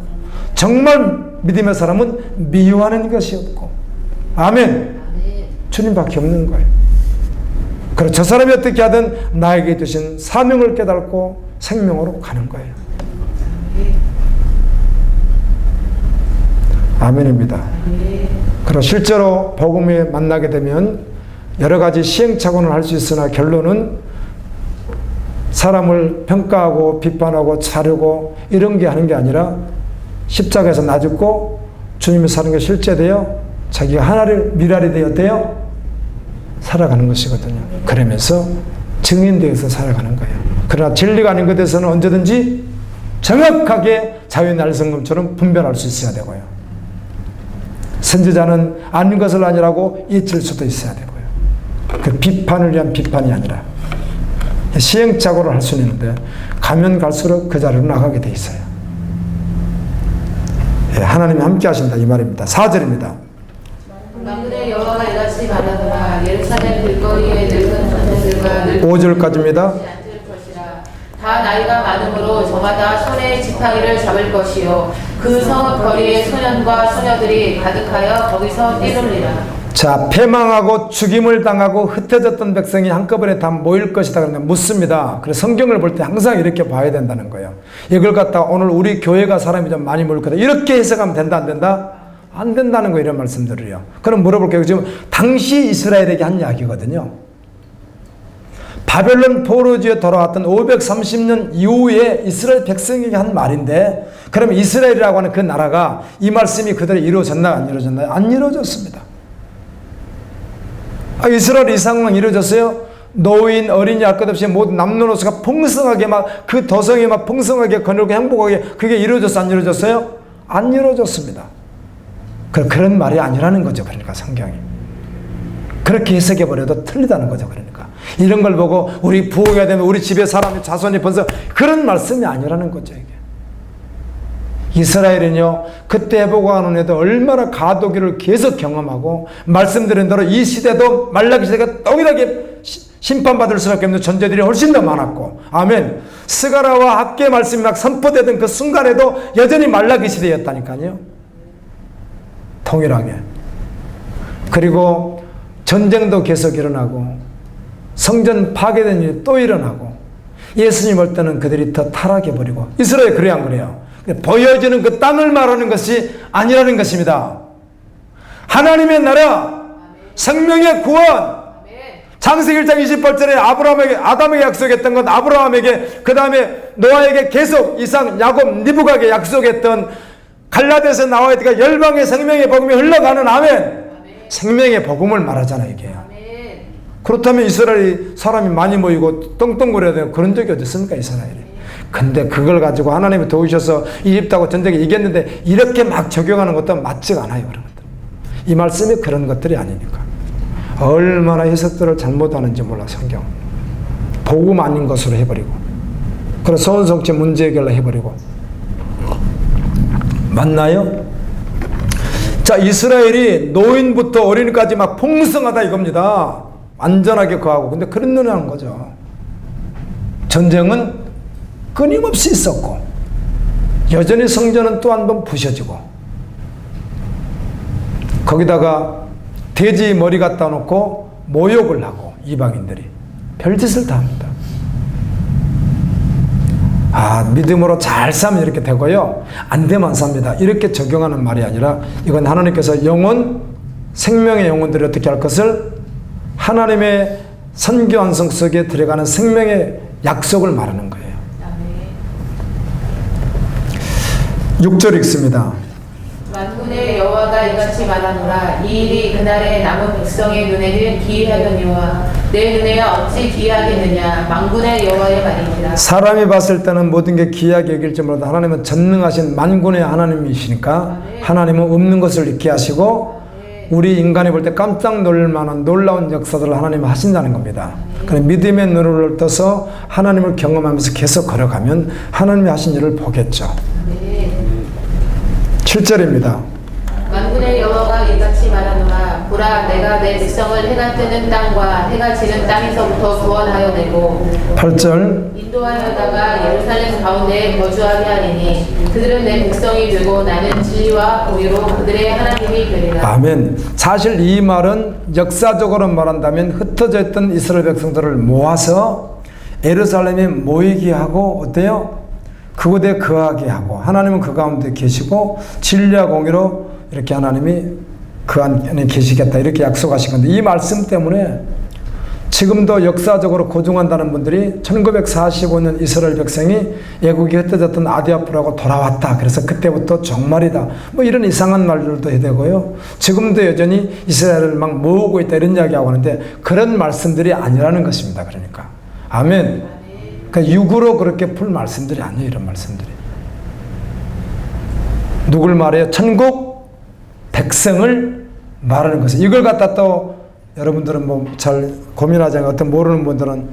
정말 믿음의 사람은 미워하는 것이 없고 아멘. 주님밖에 없는 거예요. 그래서 저 사람이 어떻게 하든 나에게 주신 사명을 깨닫고 생명으로 가는 거예요. 아멘입니다. 그리고 실제로 복음에 만나게 되면 여러 가지 시행착오는 할 수 있으나 결론은 사람을 평가하고 비판하고 자르고 이런 게 하는 게 아니라 십자가에서 나 죽고 주님이 사는 게 실제되어 자기가 하나를 미랄이 되었대요 살아가는 것이거든요. 그러면서 증인되어서 살아가는 거예요. 그러나 진리가 아닌 것에서는 언제든지 정확하게 자유의 날성금처럼 분별할 수 있어야 되고요. 선지자는 아닌 것을 아니라고 잊을 수도 있어야 되고요. 그 비판을 위한 비판이 아니라 시행착오를 할 수는 있는데 가면 갈수록 그 자리로 나가게 돼 있어요. 하나님이 함께 하신다 이 말입니다. 4절입니다. 만군의 여호와가 이같이 말하노라 예루살렘 길거리에 늙은 처녀들과 5절까지입니다. 다 나이가 많으므로 저마다 손에 지팡이를 잡을 것이요 그 성 거리에 소년과 소녀들이 가득하여 거기서 뛰놀리라. 자, 패망하고 죽임을 당하고 흩어졌던 백성이 한꺼번에 다 모일 것이다 그러면 묻습니다. 그래서 성경을 볼 때 항상 이렇게 봐야 된다는 거예요. 이걸 갖다가 오늘 우리 교회가 사람이 좀 많이 모일 거다 이렇게 해석하면 된다 안 된다? 안 된다는 거 이런 말씀들이에요. 그럼 물어볼게요. 지금 당시 이스라엘에게 한 이야기거든요. 바벨론 포로지에 돌아왔던 530년 이후에 이스라엘 백성에게 한 말인데 그러면 이스라엘이라고 하는 그 나라가 이 말씀이 그대로 이루어졌나요? 안 이루어졌나요? 안 이루어졌습니다. 이스라엘 이 상황 이루어졌어요? 노인, 어린이 할 것 없이 모든 남녀노소가 풍성하게 막 그 도성이 막 풍성하게 거닐고 행복하게 그게 이루어졌어? 안 이루어졌어요? 안 이루어졌습니다. 그런 말이 아니라는 거죠. 그러니까 성경이. 그렇게 해석해버려도 틀리다는 거죠. 그러니까. 이런 걸 보고 우리 부흥해야 되면 우리 집에 사람이 자손이 번성 그런 말씀이 아니라는 거죠. 이게. 이스라엘은요. 그때 해보고하는 애도 얼마나 가도기를 계속 경험하고 말씀드린 대로 이 시대도 말라기 시대가 동일하게 심판받을 수밖에 없는 존재들이 훨씬 더 많았고 아멘. 스가랴와 학계 말씀이 막 선포되던 그 순간에도 여전히 말라기 시대였다니까요. 동일하게. 그리고 전쟁도 계속 일어나고 성전 파괴된 일이 또 일어나고 예수님 올 때는 그들이 더 타락해버리고 이스라엘 그래야 안 그래요? 보여지는 그 땅을 말하는 것이 아니라는 것입니다. 하나님의 나라 생명의 구원 창세기 1장 28절에 아담에게 약속했던 건 아브라함에게 그 다음에 노아에게 계속 이삭, 야곱, 리브가에게 약속했던 갈라디아서 나와야 되니까 열방의 생명의 복음이 흘러가는 아멘. 생명의 복음을 말하잖아요 이게. 그렇다면 이스라엘이 사람이 많이 모이고 떵떵거려야 되는 그런 적이 어디 있습니까 이스라엘이. 근데 그걸 가지고 하나님이 도우셔서 이집트하고 전쟁에 이겼는데 이렇게 막 적용하는 것도 맞지가 않아요. 그런 것들. 이 말씀이 그런 것들이 아니니까. 얼마나 해석들을 잘못하는지 몰라 성경. 복음 아닌 것으로 해버리고 그래서 소원성체 문제 해결을 해버리고 맞나요? 자, 이스라엘이 노인부터 어린이까지 막 풍성하다 이겁니다. 완전하게 거하고. 근데 그런 눈이 하는 거죠. 전쟁은 끊임없이 있었고 여전히 성전은 또 한 번 부셔지고 거기다가 돼지 머리 갖다 놓고 모욕을 하고 이방인들이 별짓을 다 합니다. 믿음으로 잘 사면 이렇게 되고요. 안 되면 안 삽니다. 이렇게 적용하는 말이 아니라 이건 하나님께서 영혼, 생명의 영혼들이 어떻게 할 것을 하나님의 선교 완성 속에 들어가는 생명의 약속을 말하는 거예요. 6절 읽습니다. 만군의 여호와가 이같이 말하노라. 이 일이 그날의 남은 백성의 눈에는 기이하더니와 내 눈에야 어찌 기이하겠느냐. 만군의 여호와의 말이니라. 사람이 봤을 때는 모든 게 기이하게 여길지 몰라도 하나님은 전능하신 만군의 하나님이시니까 하나님은 없는 것을 있게 하시고 우리 인간이 볼 때 깜짝 놀랄 만한 놀라운 역사들을 하나님은 하신다는 겁니다. 그래서 믿음의 눈을 떠서 하나님을 경험하면서 계속 걸어가면 하나님이 하신 일을 보겠죠. 7절입니다. 만군의 여호와가 이같이 말하노라. 보라, 내가 내 백성을 해가 뜨는 땅과 해가 지는 땅에서부터 구원하여 내고 8절. 인도하여다가 예루살렘 가운데에 거주하게 하리니 그들은 내 백성이 되고 나는 진리와 공의로 그들의 하나님이 되리라. 아멘. 사실 이 말은 역사적으로 말한다면 흩어져 있던 이스라엘 백성들을 모아서 예루살렘에 모이게 하고 어때요? 그곳에 거하게 하고 하나님은 그 가운데 계시고 진리와 공의로 이렇게 하나님이 그 안에 계시겠다 이렇게 약속하신 건데 이 말씀 때문에 지금도 역사적으로 고증한다는 분들이 1945년 이스라엘 백성이 애국이 흩어졌던 아디아프라고 돌아왔다. 그래서 그때부터 종말이다. 뭐 이런 이상한 말들도 해대고요. 지금도 여전히 이스라엘을 막 모으고 있다 이런 이야기하고 하는데 그런 말씀들이 아니라는 것입니다. 그러니까 아멘. 그러니까 육으로 그렇게 풀 말씀들이 아니에요. 이런 말씀들이. 누굴 말해요? 천국 백성을 말하는 것을. 이걸 갖다 또 여러분들은 뭐 잘 고민하지 않아요. 어떤 모르는 분들은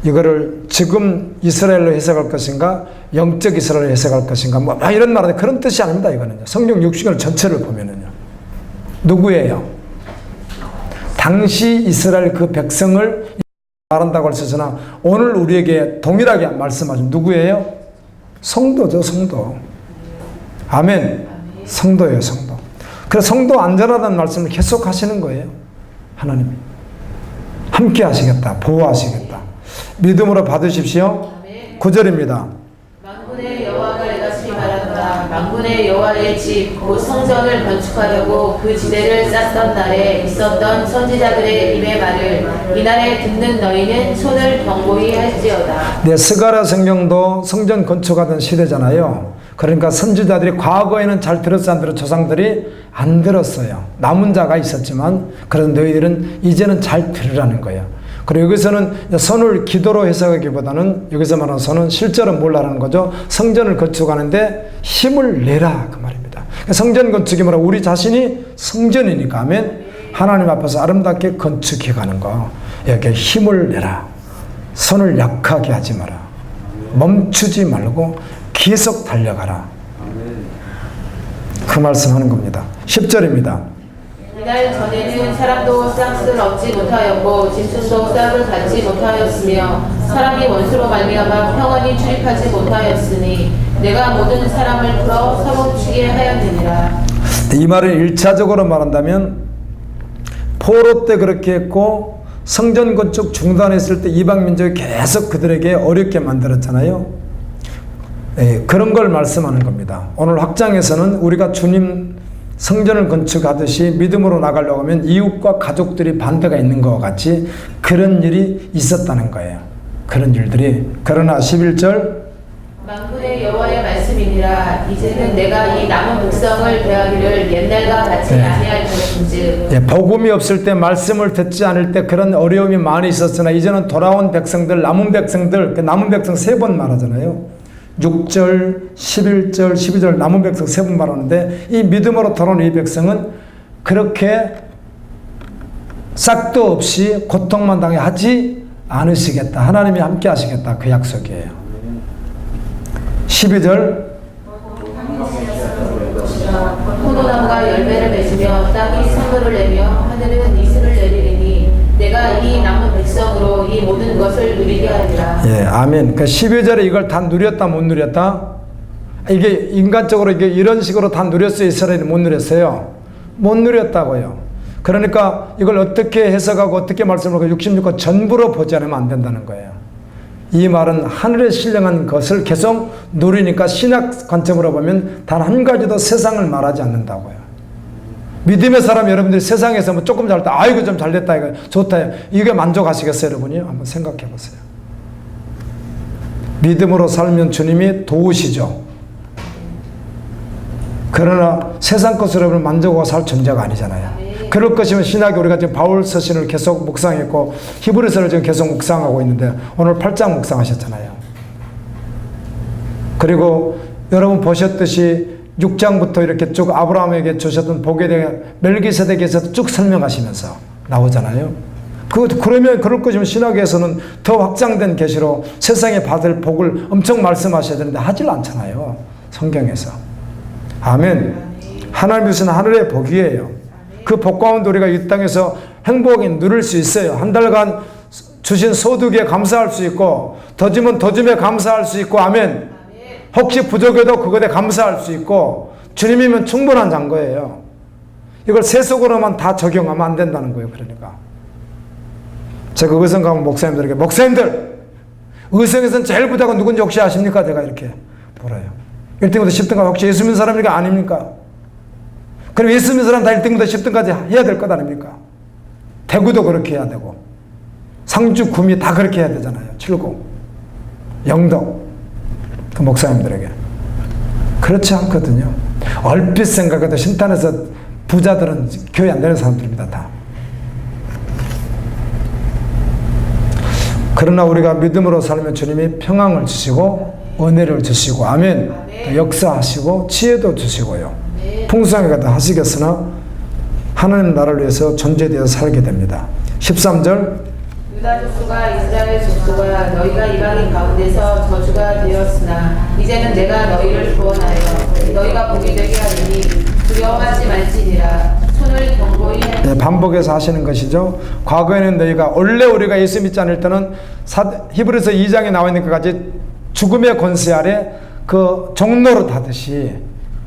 이거를 지금 이스라엘로 해석할 것인가 영적 이스라엘로 해석할 것인가 뭐 이런 말인데 그런 뜻이 아닙니다. 이거는요. 성경 60권 전체를 보면은요. 누구예요? 당시 이스라엘 그 백성을 말한다고 했으나 오늘 우리에게 동일하게 말씀하신 누구예요? 성도죠. 성도. 아멘. 성도예요. 성도. 그래서 성도 안전하다는 말씀을 계속 하시는 거예요. 하나님이 함께 하시겠다. 보호하시겠다. 믿음으로 받으십시오. 9절입니다. 만군의 여호와가 이같이 말하노라. 만군의 여호와의 집 곧 성전을 건축하려고 그 지대를 쌌던 날에 있었던 선지자들의 입의 말을 이날에 듣는 너희는 손을 경고히 할지어다. 네, 스가랴 성경도 성전 건축하던 시대잖아요. 그러니까 선지자들이 과거에는 잘 들었어 안 들었어? 조상들이 안 들었어요. 남은 자가 있었지만 그런 너희들은 이제는 잘 들으라는 거예요. 그리고 여기서는 선을 기도로 해석하기보다는 여기서 말하는 선은 실제로 뭘 하라는 거죠? 성전을 건축하는데 힘을 내라 그 말입니다. 성전 건축이 뭐라 우리 자신이 성전이니까 아멘. 하나님 앞에서 아름답게 건축해 가는 거 여기에 힘을 내라. 손을 약하게 하지 마라. 멈추지 말고 계속 달려가라. 그 말씀하는 겁니다. 10절입니다. 이날 전에는 사람도 싹을 얻지 못하였고 짐승도 싹을 갖지 못하였으며 사람이 원수로 말미암아 평안히 출입하지 못하였으니 내가 모든 사람을 풀어 서로 치게 하였느니라. 이 말을 1차적으로 말한다면 포로 때 그렇게 했고 성전 건축 중단했을 때 이방 민족이 계속 그들에게 어렵게 만들었잖아요. 네, 그런 걸 말씀하는 겁니다. 오늘 확장에서는 우리가 주님 성전을 건축하듯이 믿음으로 나가려고 하면 이웃과 가족들이 반대가 있는 것 같이 그런 일이 있었다는 거예요. 그런 일들이. 그러나 11절 만군의 여호와의 말씀이니라. 이제는 내가 이 남은 백성을 대하기를 옛날과 같이 아니할 것인즉. 예, 복음이 없을 때 말씀을 듣지 않을 때 그런 어려움이 많이 있었으나 이제는 돌아온 백성들 남은 백성들 그 남은 백성 3번 말하잖아요. 6절, 11절, 12절 남은 백성 3번 말하는데 이 믿음으로 돌아온 이 백성은 그렇게 싹도 없이 고통만 당해 하지 않으시겠다. 하나님이 함께 하시겠다. 그 약속이에요. 12절 포도나무가 열매를 맺으며 땅이 산물을 내며 하늘은 이슬을 내리리니 내가 이 남은 백성으로 이 모든 것을 누리게 하리라. 예, 아멘. 그 12절에 이걸 다 누렸다 못 누렸다? 이게 인간적으로 이게 이런 식으로 다 누렸어요? 이스라엘이 못 누렸어요? 못 누렸다고요. 그러니까 이걸 어떻게 해석하고 어떻게 말씀하고 66권 전부로 보지 않으면 안 된다는 거예요. 이 말은 하늘에 신령한 것을 계속 누리니까 신학 관점으로 보면 단 한 가지도 세상을 말하지 않는다고요. 믿음의 사람 여러분들이 세상에서 뭐 조금 잘했다, 아이고 좀 잘됐다, 이거 좋다, 이게 만족하시겠어요, 여러분이? 한번 생각해 보세요. 믿음으로 살면 주님이 도우시죠. 그러나 세상 것으로 여러분 만족하고 살 존재가 아니잖아요. 그럴 것이면 신학이 우리가 지금 바울 서신을 계속 묵상했고 히브리서를 지금 계속 묵상하고 있는데 오늘 8장 묵상하셨잖아요. 그리고 여러분 보셨듯이 6장부터 이렇게 쭉 아브라함에게 주셨던 복에 대해 멜기세덱에서도 쭉 설명하시면서 나오잖아요. 그러면 그럴 것이면 신학에서는 더 확장된 계시로 세상에 받을 복을 엄청 말씀하셔야 되는데 하질 않잖아요. 성경에서. 아멘. 하나님 주신 하늘의 복이에요. 그 복 가운데 우리가 이 땅에서 행복이 누릴 수 있어요. 한 달간 주신 소득에 감사할 수 있고 더 주면 더 줌에 감사할 수 있고 아멘. 혹시 부족해도 그것에 감사할 수 있고 주님이면 충분한 잔거예요. 이걸 세속으로만 다 적용하면 안 된다는 거예요. 그러니까 제가 의성 가면 목사님들에게 목사님들 의성에서는 제일 부자가 누군지 혹시 아십니까? 제가 이렇게 물어요. 1등부터 10등까지 혹시 예수 믿는 사람이니까 아닙니까? 그럼 예수 믿는 사람 다 1등부터 10등까지 해야 될 것 아닙니까? 대구도 그렇게 해야 되고 상주, 구미 다 그렇게 해야 되잖아요. 칠곡, 영덕 그 목사님들에게 그렇지 않거든요. 얼핏 생각해도 신탄에서 부자들은 교회 안 되는 사람들입니다. 다. 그러나 우리가 믿음으로 살면 주님이 평안을 주시고 은혜를 주시고 아멘. 또 역사하시고 지혜도 주시고요. 풍성하게 다 하시겠으나 하나님 나라를 위해서 존재되어 살게 됩니다. 13절 유다 족속과 이스라엘 족속과 너희가 이방인 가운데서 저주가 되었으나 이제는 내가 너희를 구원하여 너희가 복이 되게 하리니 두려워하지 말지니라. 손을 견고히 네, 반복해서 하시는 것이죠. 과거에는 너희가 원래 우리가 예수 믿지 않을 때는 히브리서 2장에 나와 있는 것까지 죽음의 권세 아래 그 종노릇 하듯이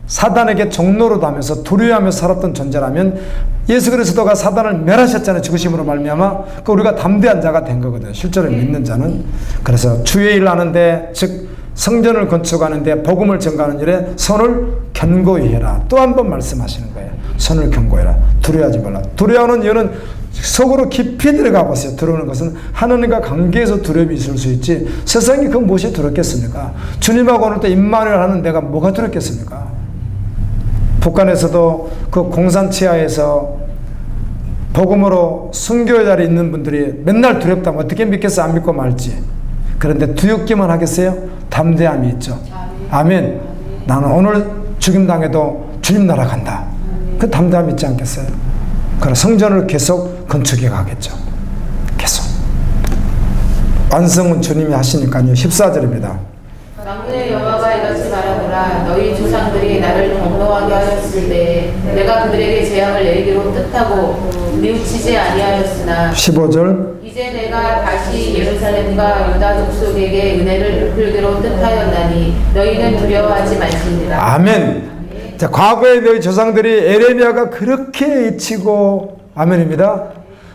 사단에게 종노릇 하면서 두려워하며 살았던 존재라면 예수 그리스도가 사단을 멸하셨잖아요. 죽으심으로 말미암아. 그 우리가 담대한 자가 된 거거든요. 실제로 믿는 자는. 그래서 주의 일 하는데 즉 성전을 건축하는데 복음을 전가하는 일에 손을 견고히 해라. 또 한 번 말씀하시는 거예요. 손을 견고히 해라. 두려워하지 말라. 두려워하는 이유는 속으로 깊이 들어가 보세요. 들어오는 것은 하나님과 관계에서 두려움이 있을 수 있지 세상이 그 무엇이 두렵겠습니까? 주님하고 오늘 또 임마누엘 하는 내가 뭐가 두렵겠습니까? 북한에서도 그 공산 치하에서 복음으로 순교의 자리에 있는 분들이 맨날 두렵다면 어떻게 믿겠어? 안 믿고 말지. 그런데 두렵기만 하겠어요? 담대함이 있죠. 아멘. 나는 오늘 죽임당해도 주님 나라 간다. 그 담대함이 있지 않겠어요? 그럼 성전을 계속 건축해 가겠죠. 계속. 완성은 주님이 하시니까요. 14절입니다. 만군의 여호와가 이같이 말하노라. 너희 조상들이 나를 경노하게 하였을 때 내가 그들에게 재앙을 내리기로 뜻하고 뉘우치지 아니하였으나 15절 이제 내가 다시 예루살렘과 유다 족속에게 은혜를 베풀기로 뜻하였나니 너희는 두려워하지 말지니라. 아멘. 자, 과거에 너희 조상들이 에레미야가 그렇게 외치고 아멘입니다.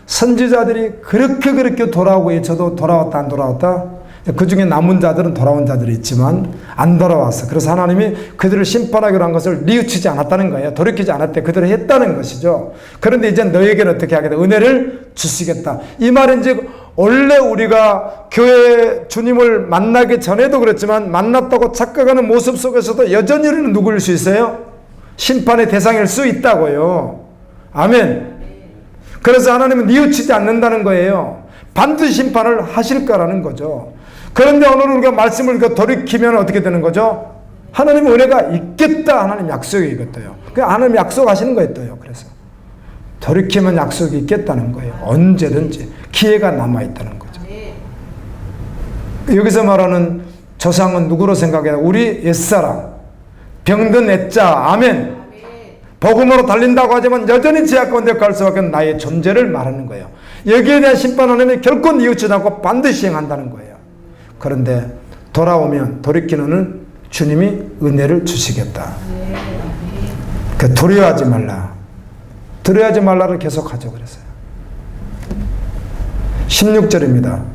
선지자들이 그렇게 돌아오고 외쳐도 돌아왔다 안 돌아왔다. 그 중에 남은 자들은 돌아온 자들이 있지만 안 돌아왔어. 그래서 하나님이 그들을 심판하기로 한 것을 뉘우치지 않았다는 거예요. 돌이키지 않았대. 그들을 했다는 것이죠. 그런데 이제 너에게는 어떻게 하겠다? 은혜를 주시겠다. 이 말은 즉 원래 우리가 교회 주님을 만나기 전에도 그랬지만 만났다고 착각하는 모습 속에서도 여전히 우리는 누구일 수 있어요? 심판의 대상일 수 있다고요. 아멘. 그래서 하나님은 뉘우치지 않는다는 거예요. 반드시 심판을 하실 거라는 거죠. 그런데 오늘 우리가 말씀을 돌이키면 어떻게 되는 거죠? 하나님 은혜가 있겠다. 하나님 약속이 있겠대요. 하나님 약속하시는 거였대요. 그래서 돌이키면 약속이 있겠다는 거예요. 언제든지 기회가 남아있다는 거죠. 여기서 말하는 조상은 누구로 생각해야 우리 옛사람 병든 애자 아멘. 복음으로 달린다고 하지만 여전히 죄악 가운데 갈 수밖에 없는 나의 존재를 말하는 거예요. 여기에 대한 심판 하나님이 결코 뉘우치지 않고 반드시 행한다는 거예요. 그런데 돌아오면 돌이키는 주님이 은혜를 주시겠다. 그 두려워하지 말라. 두려워하지 말라를 계속하죠. 그랬어요. 16절입니다.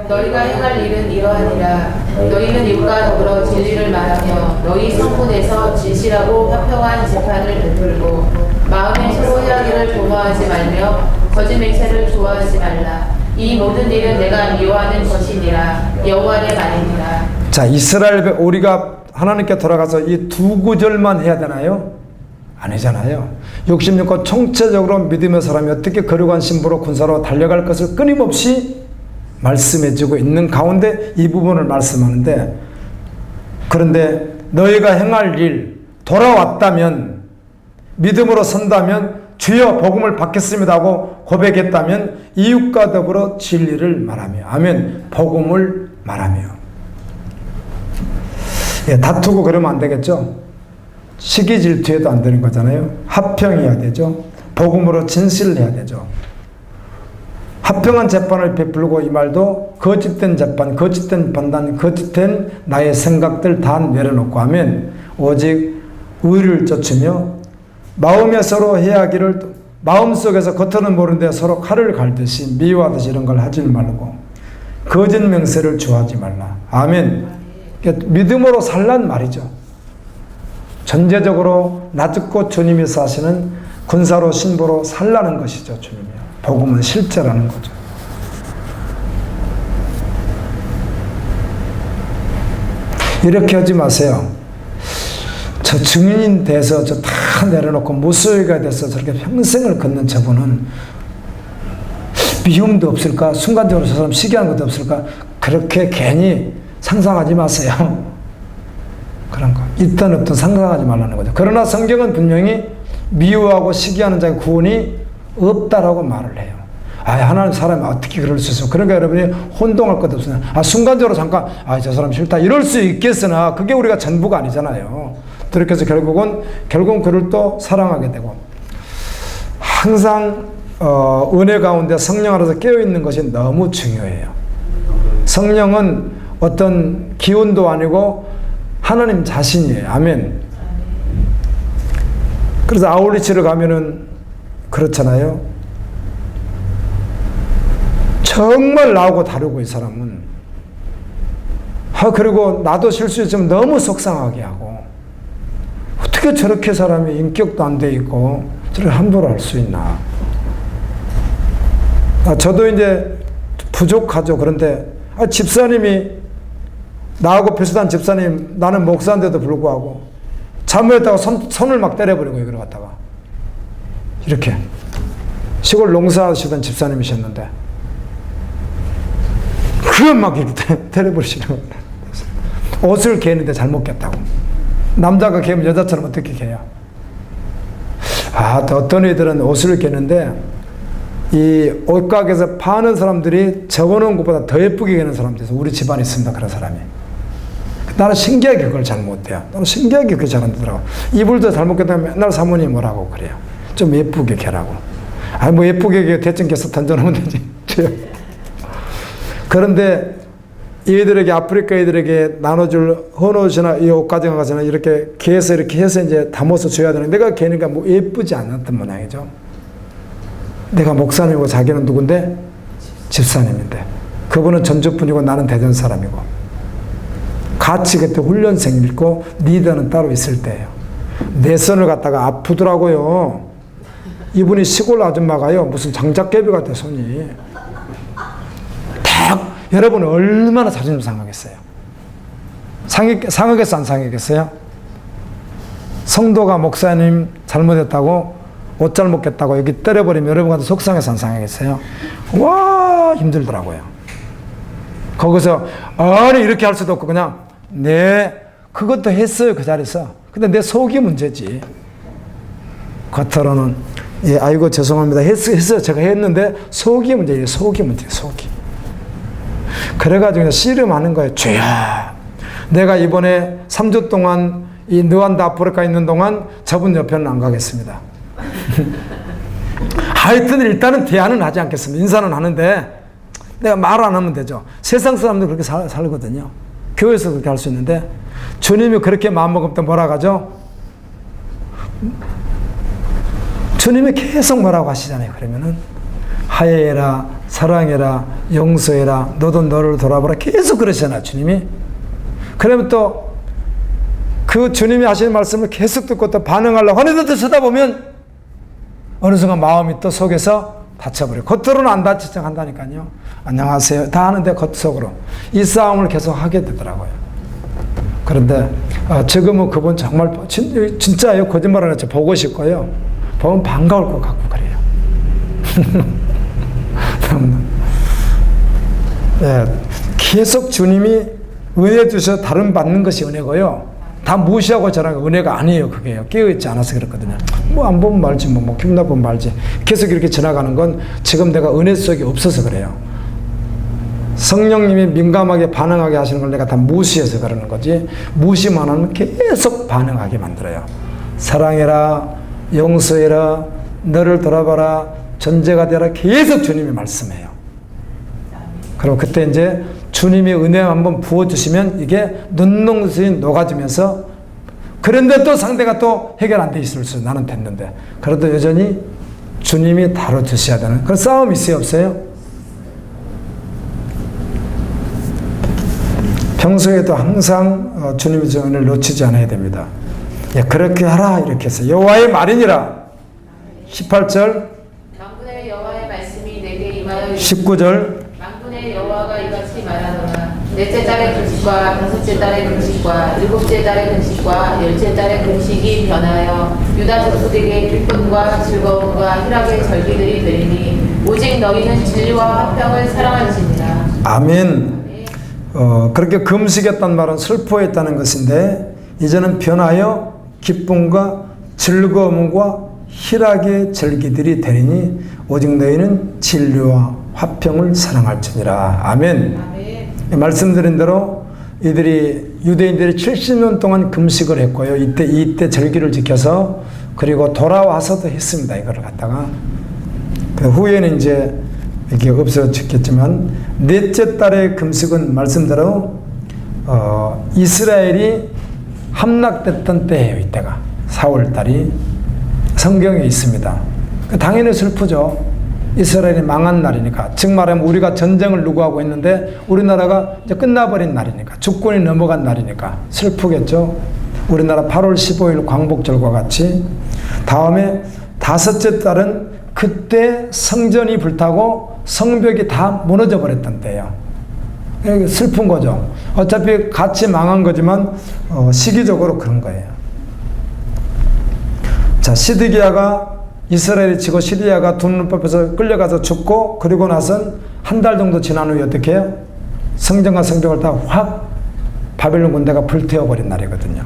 너희가 행할 일은 이러하니라. 너희는 이웃과 더불어 진리를 말하며 너희 성문에서 진실하고 화평한 재판을 베풀고 마음에 서로 해하기를 도모하지 말며 거짓 맹세를 좋아하지 말라. 이 모든 일은 내가 미워하는 것이니라. 여호와의 말이니라. 자, 이스라엘 우리가 하나님께 돌아가서 이 두 구절만 해야 되나요? 아니잖아요. 66권 총체적으로 믿음의 사람이 어떻게 거룩한 신부로 군사로 달려갈 것을 끊임없이 말씀해주고 있는 가운데 이 부분을 말씀하는데, 그런데 너희가 행할 일 돌아왔다면, 믿음으로 선다면, 주여 복음을 받겠습니다 하고 고백했다면 이웃과 더불어 진리를 말하며, 아멘, 복음을 말하며. 예, 다투고 그러면 안 되겠죠. 시기 질투해도 안 되는 거잖아요. 합평해야 되죠. 복음으로 진실을 해야 되죠. 합평한 재판을 베풀고, 이 말도 거짓된 재판, 거짓된 판단, 거짓된 나의 생각들 다 내려놓고 하면 오직 의를 쫓으며 마음에 서로 해하기를, 마음속에서 겉으로는 모르는데 서로 칼을 갈듯이 미워하듯이 이런 걸 하지 말고 거짓 명세를 좋아하지 말라. 아멘. 믿음으로 살란 말이죠. 전제적으로 낯듣고 주님이 사시는 군사로 신부로 살라는 것이죠. 주님이요. 복음은 실제라는 거죠. 이렇게 하지 마세요. 저 증인이 돼서 저 다 내려놓고 무소유가 돼서 저렇게 평생을 걷는 저분은 미움도 없을까? 순간적으로 저 사람 시기하는 것도 없을까? 그렇게 괜히 상상하지 마세요. 그런 거. 있든 없든 상상하지 말라는 거죠. 그러나 성경은 분명히 미워하고 시기하는 자의 구원이 없다라고 말을 해요. 아, 하나님 사람이 어떻게 그럴 수 있어? 그러니까 여러분이 혼동할 것도 없으나, 아, 순간적으로 잠깐, 아, 저 사람 싫다. 이럴 수 있겠으나, 그게 우리가 전부가 아니잖아요. 그렇게 해서 결국은 그를 또 사랑하게 되고, 항상, 은혜 가운데 성령 안에서 깨어있는 것이 너무 중요해요. 성령은 어떤 기운도 아니고 하나님 자신이에요. 아멘. 그래서 아울리치를 가면은 그렇잖아요. 정말 나하고 다르고, 이 사람은. 아, 그리고 나도 실수했지만 너무 속상하게 하고, 어떻게 저렇게 사람이 인격도 안 돼 있고 저렇게 함부로 할 수 있나. 아, 저도 이제 부족하죠. 그런데 집사님이, 나하고 비슷한 집사님, 나는 목사인데도 불구하고 잘못했다가 손을 막 때려버리고 이걸 갖다가 이렇게 시골 농사하시던 집사님이셨는데 그걸 막 이렇게 때려버리시는 거예요. 옷을 개는데 잘못 겠다고. 남자가 개면 여자처럼 어떻게 개요? 아, 어떤 애들은 옷을 개는데 이 옷가게에서 파는 사람들이 적어놓은 것보다 더 예쁘게 개는 사람들이 있어요. 우리 집안에 있습니다. 그런 사람이. 나는 신기하게 그걸 잘 못해요. 나는 신기하게 그걸 잘 안 되더라고. 이불도 잘못 개다가 맨날 사모님이 뭐라고 그래요. 좀 예쁘게 개라고. 아니, 뭐 예쁘게 개, 대충 개서 던져놓으면 되지. 그런데 이들에게, 아프리카 애들에게 나눠줄 헌옷이나 이 옷가정 가서는 이렇게 개에서 이렇게 해서 이제 담아서 줘야 되는데, 내가 개니까 뭐 예쁘지 않았던 모양이죠. 내가 목사님이고 자기는 누군데? 집사님인데. 그분은 전주분이고 나는 대전 사람이고. 같이 그때 훈련생이고 리더는 따로 있을 때예요. 내 손을 갖다가 아프더라고요. 이분이 시골 아줌마가요. 무슨 장작개비 같아, 손이. 여러분 얼마나 자존심 상하겠어요? 상하겠어, 안 상하겠어요? 성도가 목사님 잘못했다고, 옷 잘못 겠다고 여기 때려버리면 여러분한테 속상해서 안 상하겠어요? 와, 힘들더라고요. 거기서 아니 이렇게 할 수도 없고 그냥 그것도 했어요, 그 자리에서. 근데 내 속이 문제지. 겉으로는 예, 아이고 죄송합니다 했어요. 제가 했는데 속이 문제예요. 속이 문제예요. 속이. 그래가지고 씨름하는 거예요. 주여, 내가 이번에 3주 동안 이 느완다 아프리카 있는 동안 저분 옆에는 안 가겠습니다. 하여튼 일단은 대화는 하지 않겠습니다. 인사는 하는데 내가 말 안 하면 되죠. 세상 사람들 그렇게 살거든요. 교회에서 그렇게 할 수 있는데 주님이 그렇게 마음먹을 때 뭐라고 하죠? 주님이 계속 뭐라고 하시잖아요. 그러면은 화해해라, 사랑해라, 용서해라, 너도 너를 돌아보라, 계속 그러시잖아요. 주님이. 그러면 또 그 주님이 하시는 말씀을 계속 듣고 또 반응하려고 하는데도 쳐다보면 어느 순간 마음이 또 속에서 다쳐버려요. 겉으로는 안 다치지 한다니까요. 안녕하세요 다 하는데 겉속으로 이 싸움을 계속 하게 되더라고요. 그런데 지금은 그분 정말 진짜예요. 거짓말 안 했죠. 보고 싶고요. 보면 반가울 것 같고 그래요. 네, 계속 주님이 은혜 주셔서 다른 받는 것이 은혜고요. 다 무시하고 전하는 은혜가 아니에요. 그게요. 깨어있지 않아서 그렇거든요. 뭐 안 보면 말지, 뭐 기분 나쁘면 말지. 계속 이렇게 지나가는 건 지금 내가 은혜 속에 없어서 그래요. 성령님이 민감하게 반응하게 하시는 걸 내가 다 무시해서 그러는 거지. 무시만 하면 계속 반응하게 만들어요. 사랑해라, 용서해라, 너를 돌아봐라, 존재가 되라, 계속 주님이 말씀해요. 그럼 그때 이제 주님이 은혜 한번 부어주시면 이게 눈농수에 녹아지면서, 그런데 또 상대가 또 해결 안 돼 있을 수, 나는 됐는데. 그래도 여전히 주님이 다뤄주셔야 되는 그런 싸움이 있어요, 없어요? 평소에도 항상 주님의 은혜를 놓치지 않아야 됩니다. 야, 그렇게 하라, 이렇게 해서 여호와의 말이니라. 18절, 만군의 여호와의 말씀이 내게 임하여 19절, 만군의 여호와가 이같이 말하노라. 넷째 달의 금식과 다섯째 달의 금식과 일곱째 달의 금식과 열째 달의 금식이 변하여 유다 족속에게 기쁨과 즐거움과 희락의 절기들이 되리니 오직 너희는 진리와 화평을 사랑할지니라. 아멘. 그렇게 금식했단 말은 슬퍼했다는 것인데, 이제는 변하여 기쁨과 즐거움과 희락의 절기들이 되리니 오직 너희는 진리와 화평을 사랑할지니라. 아멘. 아멘. 말씀드린 대로 유대인들이 70년 동안 금식을 했고요. 이때 절기를 지켜서, 그리고 돌아와서도 했습니다. 이거를 갖다가. 그 후에는 이제 이게 없어졌겠지만, 넷째 달의 금식은 말씀대로 이스라엘이 함락됐던 때예요. 이때가 4월 달이 성경에 있습니다. 당연히 슬프죠. 이스라엘이 망한 날이니까. 즉 말하면 우리가 전쟁을 누구하고 했는데 우리나라가 이제 끝나버린 날이니까, 주권이 넘어간 날이니까 슬프겠죠. 우리나라 8월 15일 광복절과 같이. 다음에 다섯째 달은 그때 성전이 불타고 성벽이 다 무너져 버렸던 때예요. 슬픈 거죠. 어차피 같이 망한 거지만 시기적으로 그런 거예요. 자, 시드기야가 이스라엘이 치고 시리아가 두 눈앞에서 끌려가서 죽고, 그리고 나선 한 달 정도 지난 후에 어떻게 해요? 성전과 성벽을 다 확 바벨론 군대가 불태워버린 날이거든요.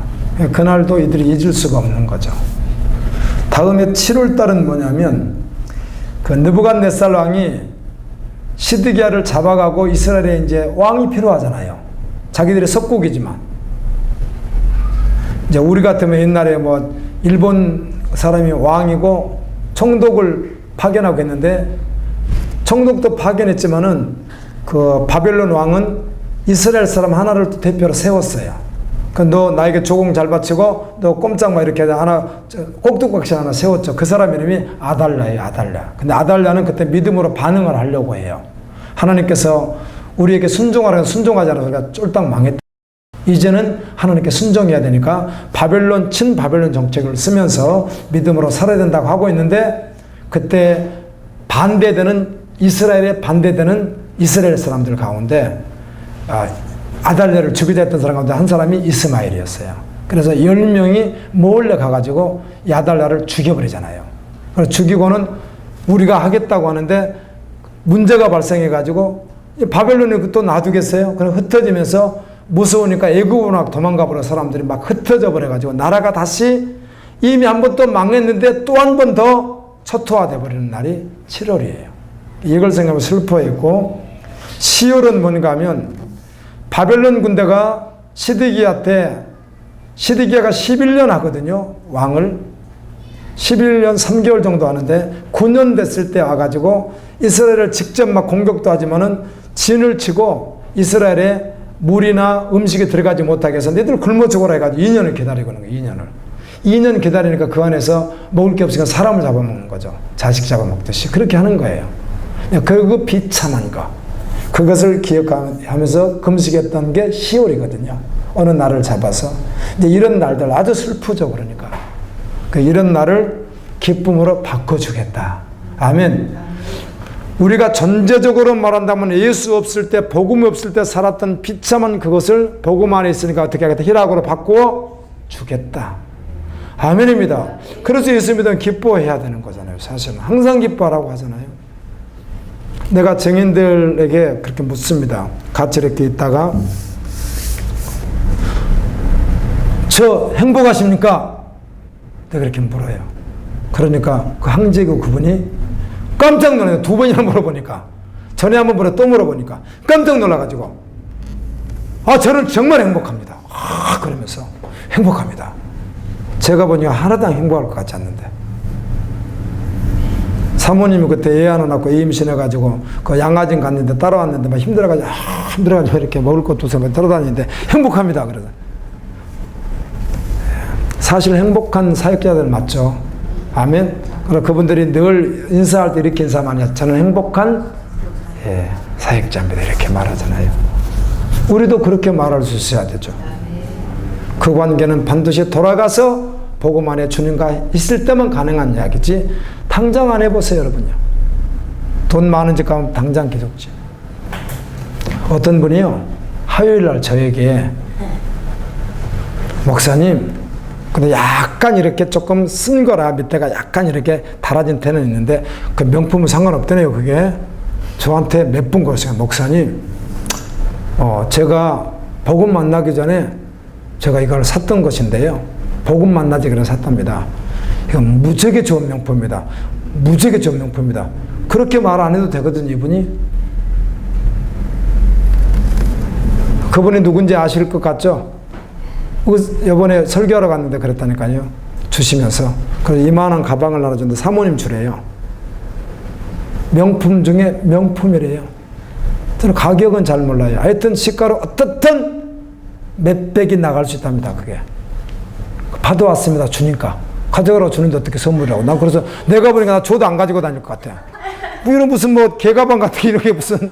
그날도 이들이 잊을 수가 없는 거죠. 다음에 7월 달은 뭐냐면, 그 느부갓네살 왕이 시드기야를 잡아가고, 이스라엘에 이제 왕이 필요하잖아요. 자기들의 속국이지만. 이제 우리 같으면 옛날에 뭐 일본 사람이 왕이고 총독을 파견하고 했는데, 총독도 파견했지만은 그 바벨론 왕은 이스라엘 사람 하나를 대표로 세웠어요. 너 나에게 조공 잘 바치고 너 꼼짝 마, 이렇게 하나 꼭두각시 하나 세웠죠. 그 사람 이름이 아달랴예요. 아달랴. 근데 아달랴는 그때 믿음으로 반응을 하려고 해요. 하나님께서 우리에게 순종하라고 순종하지 않아서 우리가 쫄딱 망했다. 이제는 하나님께 순종해야 되니까 바벨론, 친바벨론 정책을 쓰면서 믿음으로 살아야 된다고 하고 있는데, 그때 반대되는, 이스라엘에 반대되는 이스라엘 사람들 가운데 아달랴를 죽이자 했던 사람 가운데 한 사람이 이스마엘이었어요. 그래서 10명이 몰래 가가지고 아달랴를 죽여버리잖아요. 그래서 죽이고는 우리가 하겠다고 하는데 문제가 발생해가지고 바벨론이 또 놔두겠어요? 그럼 흩어지면서 무서우니까 애굽으로 막 도망가 버려. 사람들이 막 흩어져 버려가지고 나라가 다시 이미 한 번 또 망했는데 또 한 번 더 초토화돼 버리는 날이 7월이에요. 이걸 생각하면 슬퍼했고, 10월은 뭔가 하면 바벨론 군대가 시드기야 때 시드기야가 11년 하거든요. 왕을 11년 3개월 정도 하는데 9년 됐을 때 와가지고 이스라엘을 직접 막 공격도 하지만은 진을 치고 이스라엘에 물이나 음식이 들어가지 못하게 해서 너희들 굶어 죽어라 해가지고 2년을 기다리고 있는 거예요. 2년 기다리니까 그 안에서 먹을 게 없으니까 사람을 잡아먹는 거죠. 자식 잡아먹듯이 그렇게 하는 거예요. 그 비참한 거 그것을 기억하면서 금식했던 게 10월이거든요. 어느 날을 잡아서 이제 이런 날들 아주 슬프죠. 그러니까 이런 날을 기쁨으로 바꿔주겠다. 아멘. 우리가 전제적으로 말한다면 예수 없을 때 복음 없을 때 살았던 비참한 그것을 복음 안에 있으니까 어떻게 하겠다. 희락으로 바꾸어 주겠다. 아멘입니다. 그래서 예수 믿으면 기뻐해야 되는 거잖아요. 사실은 항상 기뻐하라고 하잖아요. 내가 증인들에게 그렇게 묻습니다. 같이 이렇게 있다가 저 행복하십니까? 내가 그렇게 물어요. 그러니까 그 항제교 그분이 깜짝 놀라요. 2번이나 물어보니까. 전에 한번 물어 또 물어보니까 깜짝 놀라가지고 저는 정말 행복합니다. 그러면서 행복합니다. 제가 보니까 하나도 행복할 것 같지 않는데 사모님이 그때 애 하나 낳고 임신해가지고 그 양아진 갔는데 따라왔는데 막 힘들어가지고 이렇게 먹을 것도 없어서 따라다니는데 행복합니다. 그래서 사실 행복한 사역자들 맞죠? 아멘. 그럼 그분들이 늘 인사할 때 이렇게 인사 많이 하죠. 저는 행복한 사역자입니다. 이렇게 말하잖아요. 우리도 그렇게 말할 수 있어야 되죠. 그 관계는 반드시 돌아가서 복음 안에 주님과 있을 때만 가능한 이야기지 당장 안 해보세요. 여러분요. 돈 많은 집 가면 당장 기독지. 어떤 분이요 화요일날 저에게 목사님 근데 약간 이렇게 조금 쓴 거라 밑에가 약간 이렇게 달아진 데는 있는데 그 명품은 상관없더네요. 그게 저한테 몇 분 그러세요. 목사님 제가 복음 만나기 전에 제가 이걸 샀던 것인데요. 복음 만나지 그래서 샀답니다. 이건 무지하게 좋은 명품입니다. 무지하게 좋은 명품입니다. 그렇게 말 안 해도 되거든요. 이분이. 그분이 누군지 아실 것 같죠? 이번에 설교하러 갔는데 그랬다니까요. 주시면서. 그래서 이만한 가방을 나눠줬는데 사모님 주래요. 명품 중에 명품이래요. 저는 가격은 잘 몰라요. 하여튼 시가로 어떻든 몇백이 나갈 수 있답니다. 그게. 받아왔습니다. 주니까. 가져가라고 주는데 어떻게 선물이라고. 난 그래서 내가 보니까 나 줘도 안 가지고 다닐 것 같아. 이런 무슨 개가방 같은 이렇게 무슨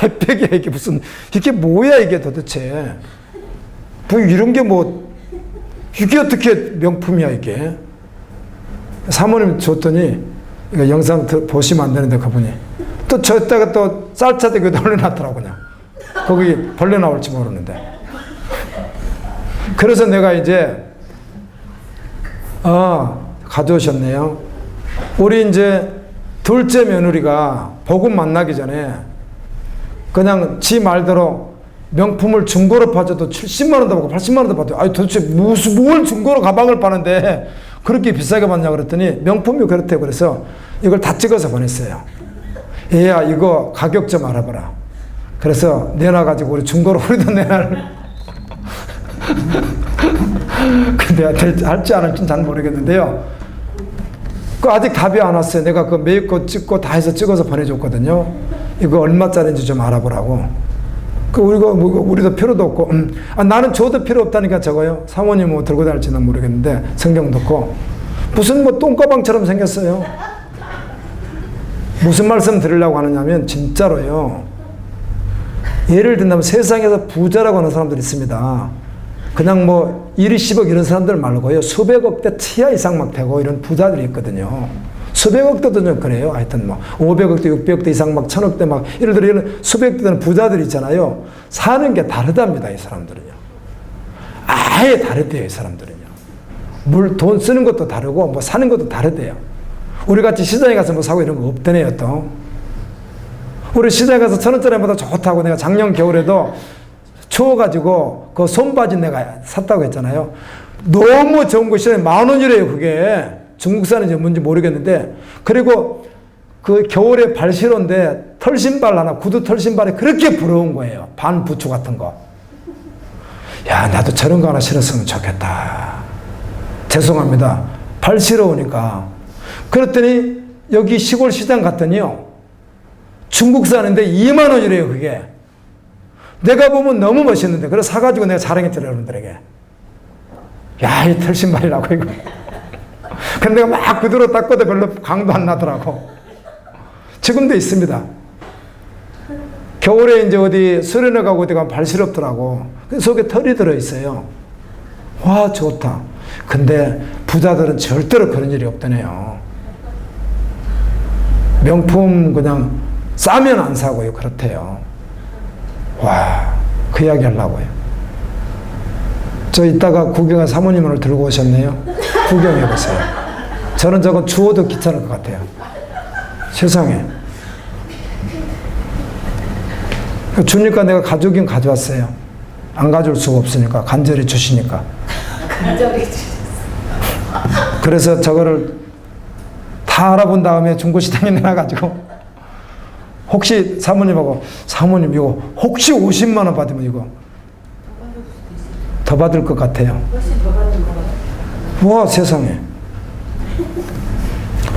몇백이야 이게 무슨 이게 뭐야 이게 도대체. 이런 게 이게 어떻게 명품이야 이게. 사모님 줬더니 이거 영상 보시면 안 되는데 그분이 또 저에다가 또 쌀차대 그거 올려놨더라고 그냥. 거기 벌레 나올지 모르는데. 그래서 내가 이제 가져오셨네요. 우리 이제 둘째 며느리가 복음 만나기 전에 그냥 지 말대로 명품을 중고로 파줘도 70만 원도 받고 80만 원도 받고 도대체 뭘 중고로 가방을 파는데 그렇게 비싸게 받냐 그랬더니 명품이 그렇대요. 그래서 이걸 다 찍어서 보냈어요. 얘야 이거 가격 좀 알아봐라. 그래서 내놔가지고 우리 중고로 우리도 내놔를 근데 할지 안 할지는 잘 모르겠는데요. 그 아직 답이 안 왔어요. 내가 그 메이크업 찍고 다 해서 찍어서 보내줬거든요. 이거 얼마짜리인지 좀 알아보라고. 우리도 필요도 없고, 나는 줘도 필요 없다니까 저거요. 사모님 들고 다닐지는 모르겠는데, 성경 넣고. 무슨 똥가방처럼 생겼어요. 무슨 말씀 드리려고 하느냐면, 진짜로요. 예를 든다면 세상에서 부자라고 하는 사람들이 있습니다. 그냥 1위 10억 이런 사람들 말고요. 수백억 대 치아 이상 막 되고 이런 부자들이 있거든요. 수백억 대도 좀 그래요. 하여튼 500억 대 600억 대 이상 막 1000억 대 막 예를 들어 이런 수백억 대 되는 부자들이 있잖아요. 사는 게 다르답니다. 이 사람들은요. 아예 다르대요. 이 사람들은요. 돈 쓰는 것도 다르고 사는 것도 다르대요. 우리 같이 시장에 가서 사고 이런 거 없더네요. 또 우리 시장에 가서 1,000원짜리보다 좋다고 내가 작년 겨울에도 추워가지고 그 손바지 내가 샀다고 했잖아요. 너무 좋은 거 시장에 10,000원이래요. 그게 중국산인지 뭔지 모르겠는데 그리고 그 겨울에 발 실온데 털신발 하나 구두 털신발이 그렇게 부러운 거예요. 반 부츠 같은 거. 야, 나도 저런 거 하나 신었으면 좋겠다. 죄송합니다. 발 시러우니까. 그랬더니 여기 시골 시장 갔더니요, 중국산인데 2만 원이래요, 그게. 내가 보면 너무 멋있는데, 그래서 사가지고 내가 자랑했더니 여러분들에게. 야, 이 털신발이라고, 이거. 근데 내가 막 그대로 닦고도 별로 강도 안 나더라고. 지금도 있습니다. 겨울에 이제 어디 수련회 가고 어디 가면 발 시렵더라고. 그 속에 털이 들어있어요. 와, 좋다. 근데 부자들은 절대로 그런 일이 없다네요. 명품 그냥 싸면 안 사고요. 그렇대요. 와, 그 이야기 하려고요. 저 이따가 구경한 사모님을 들고 오셨네요. 구경해보세요. 저는 저건 주워도 귀찮을 것 같아요. 세상에. 주니까 내가 가져오긴 가져왔어요. 안 가져올 수가 없으니까. 간절히 주시니까. 간절히 주셨어. 그래서 저거를 다 알아본 다음에 중고시장에 내놔가지고, 혹시 사모님하고, 사모님 이거 혹시 50만 원 받으면 이거 더 받을 것 같아요. 훨씬 더 받는 것 같아요. 와, 세상에.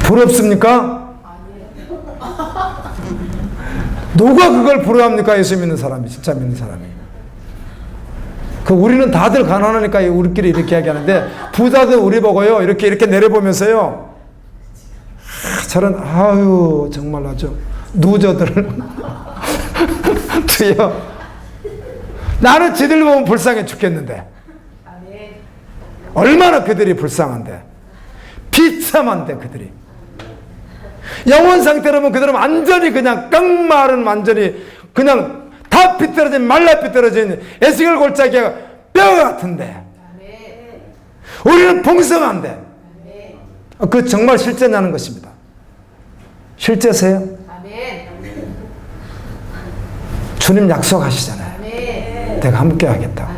부럽습니까? 누가 그걸 부러워합니까? 예수 믿는 사람이, 진짜 믿는 사람이. 우리는 다들 가난하니까 우리끼리 이렇게 이야기하는데, 부자들 우리 보고요, 이렇게 내려보면서요, 저런, 아유, 정말 아주, 누저들을, 주여, 나는 지들 보면 불쌍해 죽겠는데, 얼마나 그들이 불쌍한데, 비참한데, 그들이. 영혼 상태로는 그들은 완전히 그냥 깡마른, 완전히 그냥 다 비틀어진, 말라 비틀어진 에스겔 골짜기가 뼈 같은데, 우리는 풍성한데, 그 정말 실제냐는 것입니다. 실제세요? 주님 약속하시잖아요. 내가 함께 하겠다.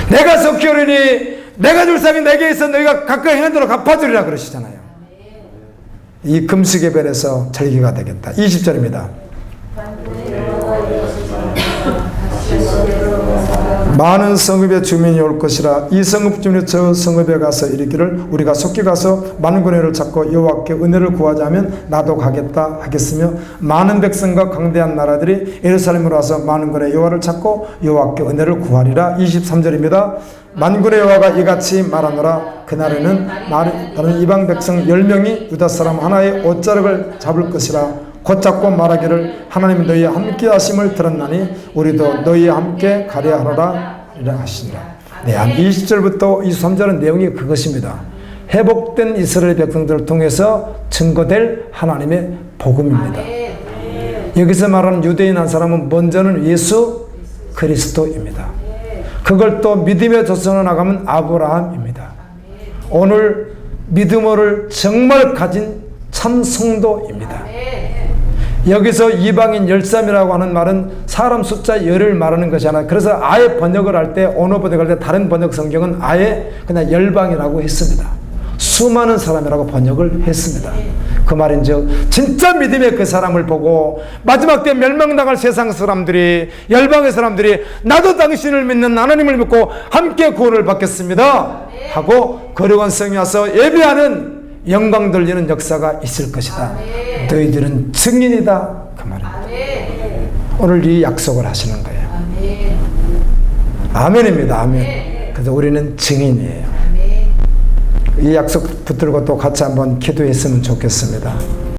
내가 속히 오르니 내가 줄 상이 내게 있어 너희가 가까이 행한 대로 갚아주리라 그러시잖아요. 이 금식의 별에서 절기가 되겠다. 20절입니다. 많은 성읍의 주민이 올 것이라. 이 성읍 주민이 저 성읍에 가서 이르기를 우리가 속히 가서 만군의 은혜를 찾고 여호와께 은혜를 구하자면 나도 가겠다 하겠으며, 많은 백성과 강대한 나라들이 예루살렘으로 와서 만군의 여호와를 찾고 여호와께 은혜를 구하리라. 23절입니다. 만군의 여호와가 이같이 말하노라. 그날에는 다른 이방 백성 10명이 유다 사람 하나의 옷자락을 잡을 것이라. 곧 잡고 말하기를 하나님이 너희와 함께 하심을 들었나니 우리도 너희와 함께 가려 하노라 이라 하시니라. 네, 한 20절부터 23절은 내용이 그것입니다. 회복된 이스라엘 백성들을 통해서 증거될 하나님의 복음입니다. 여기서 말하는 유대인 한 사람은 먼저는 예수 그리스도입니다. 그걸 또 믿음의 조선으로 나가면 아브라함입니다. 오늘 믿음을 정말 가진 참 성도입니다. 여기서 이방인 열삼이라고 하는 말은 사람 숫자 열을 말하는 것이 아니라, 그래서 아예 번역을 할 때, 언어 번역을 할 때 다른 번역 성경은 아예 그냥 열방이라고 했습니다. 수많은 사람이라고 번역을 했습니다. 그 말인즉 진짜 믿음의 그 사람을 보고 마지막 때 멸망당할 세상 사람들이, 열방의 사람들이 나도 당신을 믿는 하나님을 믿고 함께 구원을 받겠습니다 하고 거룩한 성에 와서 예배하는 영광 돌리는 역사가 있을 것이다. 너희들은 증인이다, 그 말입니다. 오늘 이 약속을 하시는 거예요. 아멘입니다. 아멘. 그래서 우리는 증인이에요. 이 약속 붙들고 또 같이 한번 기도했으면 좋겠습니다.